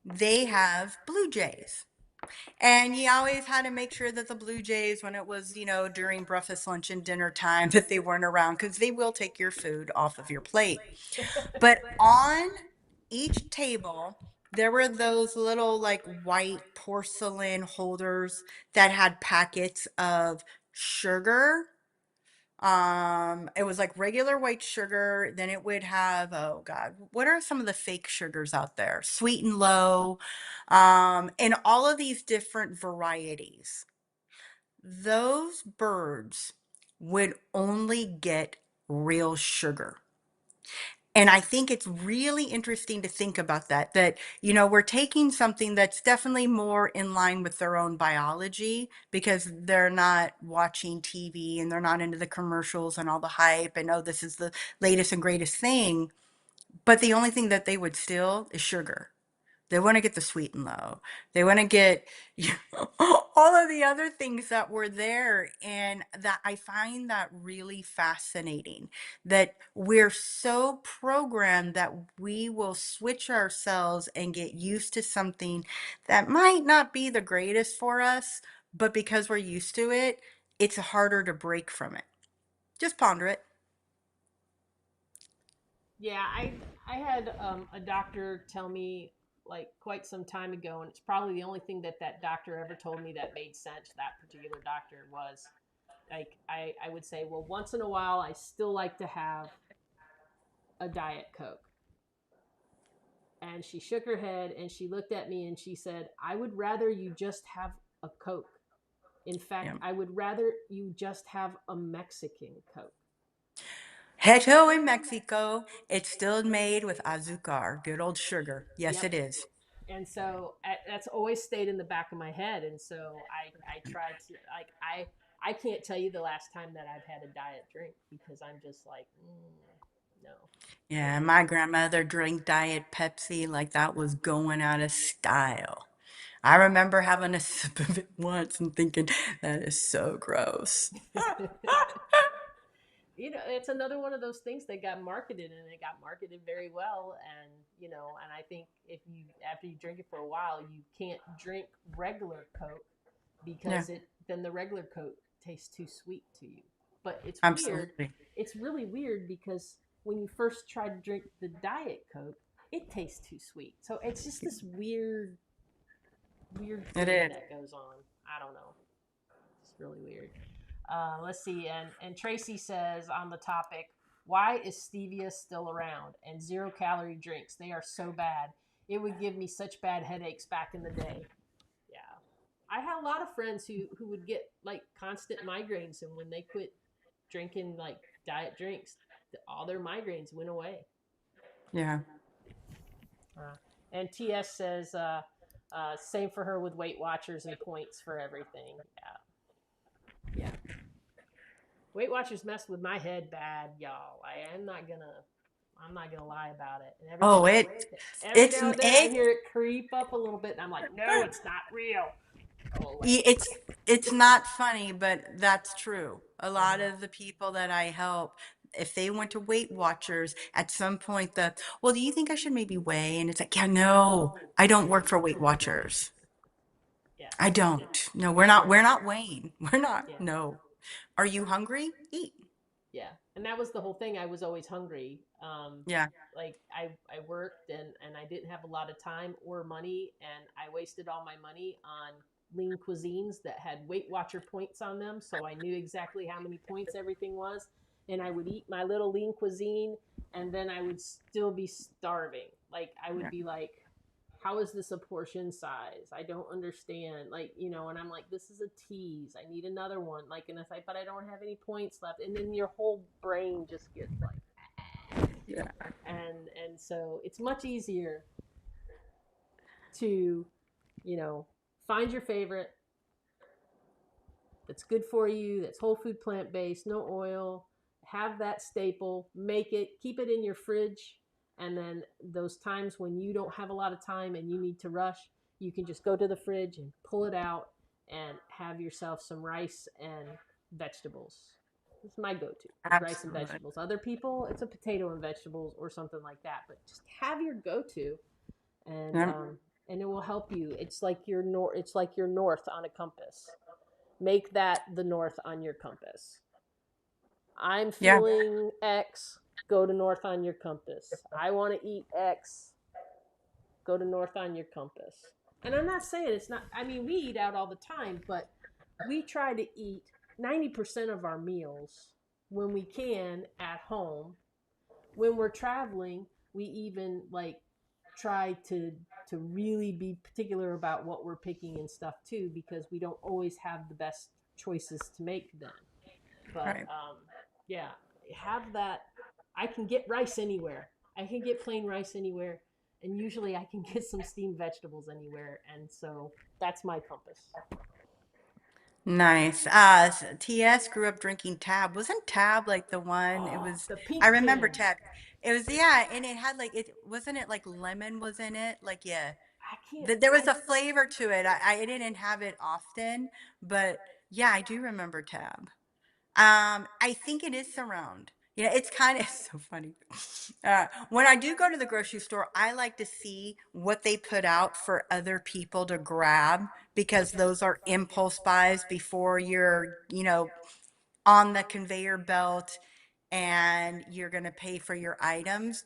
they have blue jays. And you always had to make sure that the blue jays, when it was, during breakfast, lunch, and dinner time, that they weren't around because they will take your food off of your plate. But on each table, there were those little like white porcelain holders that had packets of sugar. It was like regular white sugar. Then it would have, oh God, what are some of the fake sugars out there? Sweet and low, and all of these different varieties. Those birds would only get real sugar. And I think it's really interesting to think about that, we're taking something that's definitely more in line with their own biology because they're not watching TV and they're not into the commercials and all the hype and, oh, this is the latest and greatest thing. But the only thing that they would steal is sugar. They want to get the sweet and low. They want to get all of the other things that were there. And that I find that really fascinating that we're so programmed that we will switch ourselves and get used to something that might not be the greatest for us, but because we're used to it, it's harder to break from it. Just ponder it. Yeah, I had a doctor tell me like quite some time ago, and it's probably the only thing that that doctor ever told me that made sense. That particular doctor was like, I would say, well, once in a while, I still like to have a Diet Coke. And she shook her head and she looked at me and she said, I would rather you just have a Coke. In Yeah. fact, I would rather you just have a Mexican Coke. Hecho in Mexico, it's still made with azúcar, good old sugar. Yes, Yep. it is. And so that's always stayed in the back of my head. And so I tried to like I can't tell you the last time that I've had a diet drink because I'm just like, no, Yeah, no. my grandmother drank Diet Pepsi like that was going out of style. I remember having a sip of it once and thinking, that is so gross. It's another one of those things that got marketed and it got marketed very well. And I think if you, after you drink it for a while, you can't drink regular Coke Yeah, because then the regular Coke tastes too sweet to you. But it's weird. absolutely. It's really weird because when you first try to drink the Diet Coke, it tastes too sweet. So it's just this weird It thing is. that goes on. I don't know. It's really weird. Let's see. And Tracy says on the topic, why is stevia still around? And 0 calorie drinks, they are so bad. It would give me such bad headaches back in the day. Yeah. had a lot of friends who would get like constant migraines, and when they quit drinking like diet drinks, all their migraines went away. Yeah. Uh, and TS says, same for her with Weight Watchers and points for everything. Yeah, yeah. Weight Watchers messed with my head bad, y'all. I'm not gonna lie about it. And Oh, every it's now and then I it hear it creep up a little bit, and I'm like, no, it's not real. Go away. it's not funny, but that's true. A lot Uh-huh. of the people that I help, if they went to Weight Watchers, at some point well, do you think I should maybe weigh? And it's like, yeah, no, I don't work for Weight Watchers. Yeah, I yeah, don't. No, we're not weighing. We're not. yeah. No. Are you hungry? Eat. Yeah, and that was the whole thing. I was always hungry. Yeah. Like I worked and I didn't have a lot of time or money, and I wasted all my money on lean cuisines that had Weight Watcher points on them, so I knew exactly how many points everything was, and I would eat my little lean cuisine, and then I would still be starving. Like I would Yeah. be like, how is this a portion size? I don't understand. Like, and I'm like, this is a tease. I need another one. Like, and it's like, but I don't have any points left. And then your whole brain just gets like, Yeah. and so it's much easier to, you know, find your favorite that's good for you, that's whole food, plant based, no oil. Have that staple, make it, keep it in your fridge. And then those times when you don't have a lot of time and you need to rush, you can just go to the fridge and pull it out and have yourself some rice and vegetables. It's my go to is rice and Absolutely. vegetables. Other people, it's a potato and vegetables or something like that. But just have your go to, and Yeah. and it will help you. It's like your It's like your north on a compass. Make that the north on your compass. I'm Yeah. feeling X, go to north on your compass. I want to eat X, go to north on your compass. And I'm not saying it's not, I mean, we eat out all the time, but we try to eat 90% of our meals when we can at home. When we're traveling, we even like try to really be particular about what we're picking and stuff too, because we don't always have the best choices to make then. But Right. yeah, have that. I can get rice anywhere. I can get plain rice anywhere, and usually I can get some steamed vegetables anywhere. And so that's my compass. Nice. TS grew up drinking Tab. Wasn't Tab like the one? It Oh, was, the I pink remember cans. Tab. It was, yeah, and it had like, wasn't it like lemon was in it? Like, yeah. I can't. There was I a flavor to it. I didn't have it often, but yeah, I do remember Tab. I think it is surround. Yeah, it's kind of so funny. When I do go to the grocery store, I like to see what they put out for other people to grab because those are impulse buys before you're on the conveyor belt and you're going to pay for your items.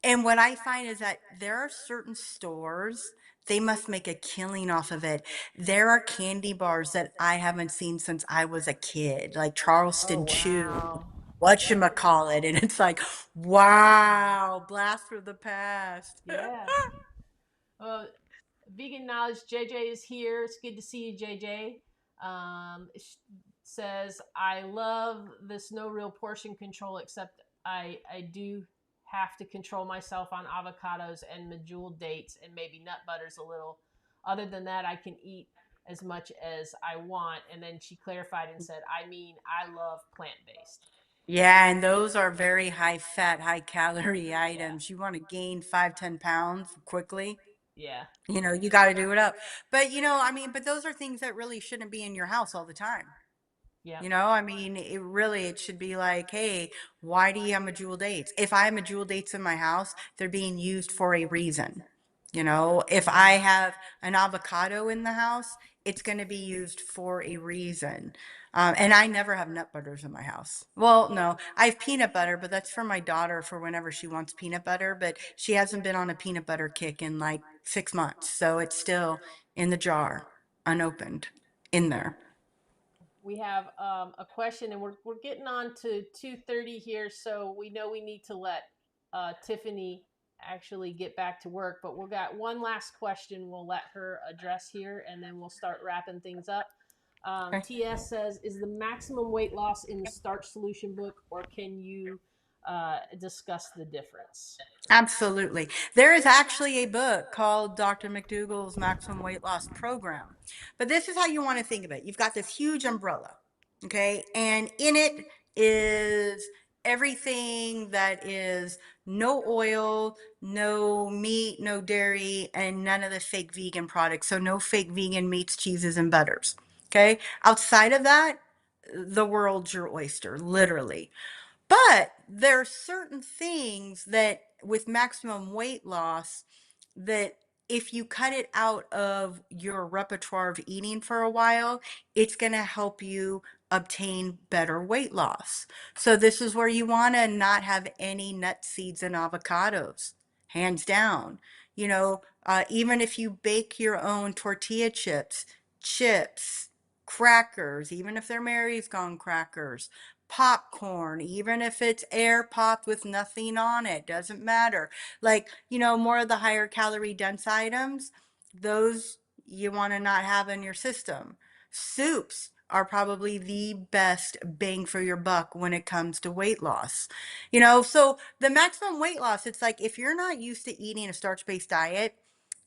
And what I find is that there are certain stores, they must make a killing off of it. There are candy bars that I haven't seen since I was a kid, like Oh Charleston Chew, wow. Yep. whatchamacallit. And it's like, wow, blast from the past. Yeah. Uh, Vegan Knowledge JJ is here. It's good to see you, JJ. Says I love this no real portion control, except I do have to control myself on avocados and medjool dates and maybe nut butters a little. Other than that, I can eat as much as I want. And then she clarified and said, I mean, I love plant based. Yeah, and those are very high fat, high calorie Yeah. items. You want to gain 5, 10 pounds quickly. Yeah. You got to do it up. But, I mean, but those are things that really shouldn't be in your house all the time. Yeah. I mean, it should be like, hey, why do you have medjool dates? If I have medjool dates in my house, they're being used for a reason. If I Mm-hmm. have an avocado in the house, it's going to be used for a reason. And I never have nut butters in my house. Well, no, I have peanut butter, but that's for my daughter for whenever she wants peanut butter. But she hasn't been on a peanut butter kick in like 6 months. So it's still in the jar, unopened, in there. We have a question, and we're getting on to 2:30 here, so we know we need to let Tiffany. actually get back to work, but we'll got one last question we'll let her address here, and then we'll start wrapping things up. Okay. TS says, is the maximum weight loss in the Starch Solution book, or can you discuss the difference? Absolutely. There is actually a book called Dr. McDougall's Maximum Weight Loss Program. But this is how you want to think of it. You've got this huge umbrella, okay? And in it is everything that is no oil, no meat, no dairy, and none of the fake vegan products. So no fake vegan meats, cheeses, and butters. Okay? Outside of that, the world's your oyster, literally. But there are certain things that with maximum weight loss that if you cut it out of your repertoire of eating for a while, it's going to help you obtain better weight loss. So this is where you want to not have any nuts, seeds, and avocados, hands down. Even if you bake your own tortilla chips, crackers, even if they're Mary's Gone crackers, popcorn, even if it's air popped with nothing on it, doesn't matter. Like, more of the higher calorie dense items, those you want to not have in your system. Soups are probably the best bang for your buck when it comes to weight loss. So the maximum weight loss, it's like if you're not used to eating a starch-based diet,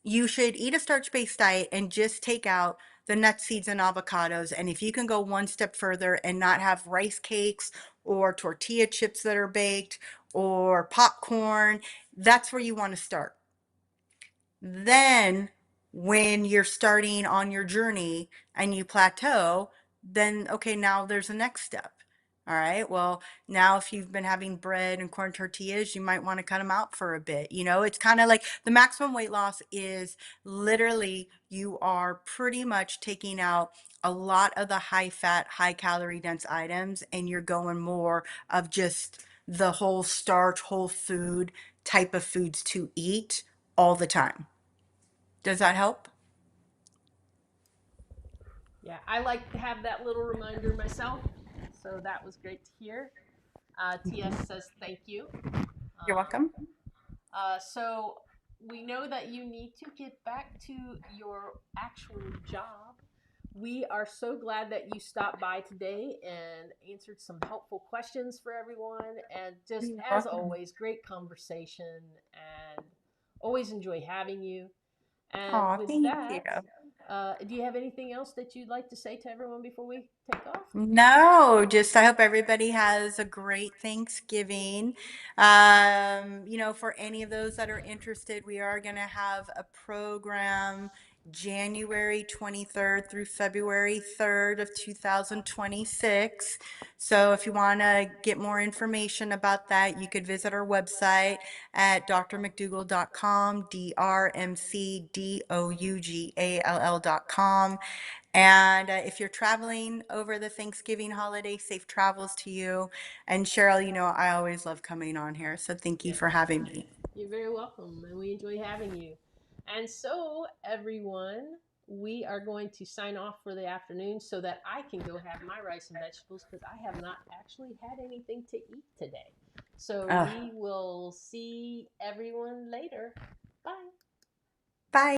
you should eat a starch-based diet and just take out the nuts, seeds, and avocados. And if you can go one step further and not have rice cakes or tortilla chips that are baked or popcorn, that's where you want to start. Then, when you're starting on your journey and you plateau, then okay, now there's a next step. All right. Well, now if you've been having bread and corn tortillas, you might want to cut them out for a bit. It's kind of like the maximum weight loss is literally you are pretty much taking out a lot of the high fat, high calorie dense items, and you're going more of just the whole starch, whole food type of foods to eat all the time. Does that help? Yeah, I like to have that little reminder myself, so that was great to hear. TS Mhm. says thank you. You're Um, welcome. so we know that you need to get back to your actual job. We are so glad that you stopped by today and answered some helpful questions for everyone. And just You're as welcome. always, great conversation, and always enjoy having you. And Oh, with thank you. that, do you have anything else that you'd like to say to everyone before we take off? No, just I hope everybody has a great Thanksgiving. For any of those that are interested, we are going to have a program January 23rd through February 3rd of 2026. So if you want to get more information about that, you could visit our website at drmcdougall.com, drmcdougall.com. And if you're traveling over the Thanksgiving holiday, safe travels to you. And Cheryl, I always love coming on here. So thank you Yes. for having me. You're very welcome, and we enjoy having you. And so, everyone, we are going to sign off for the afternoon so that I can go have my rice and vegetables because I have not actually had anything to eat today. So, Oh, we will see everyone later. Bye. bye.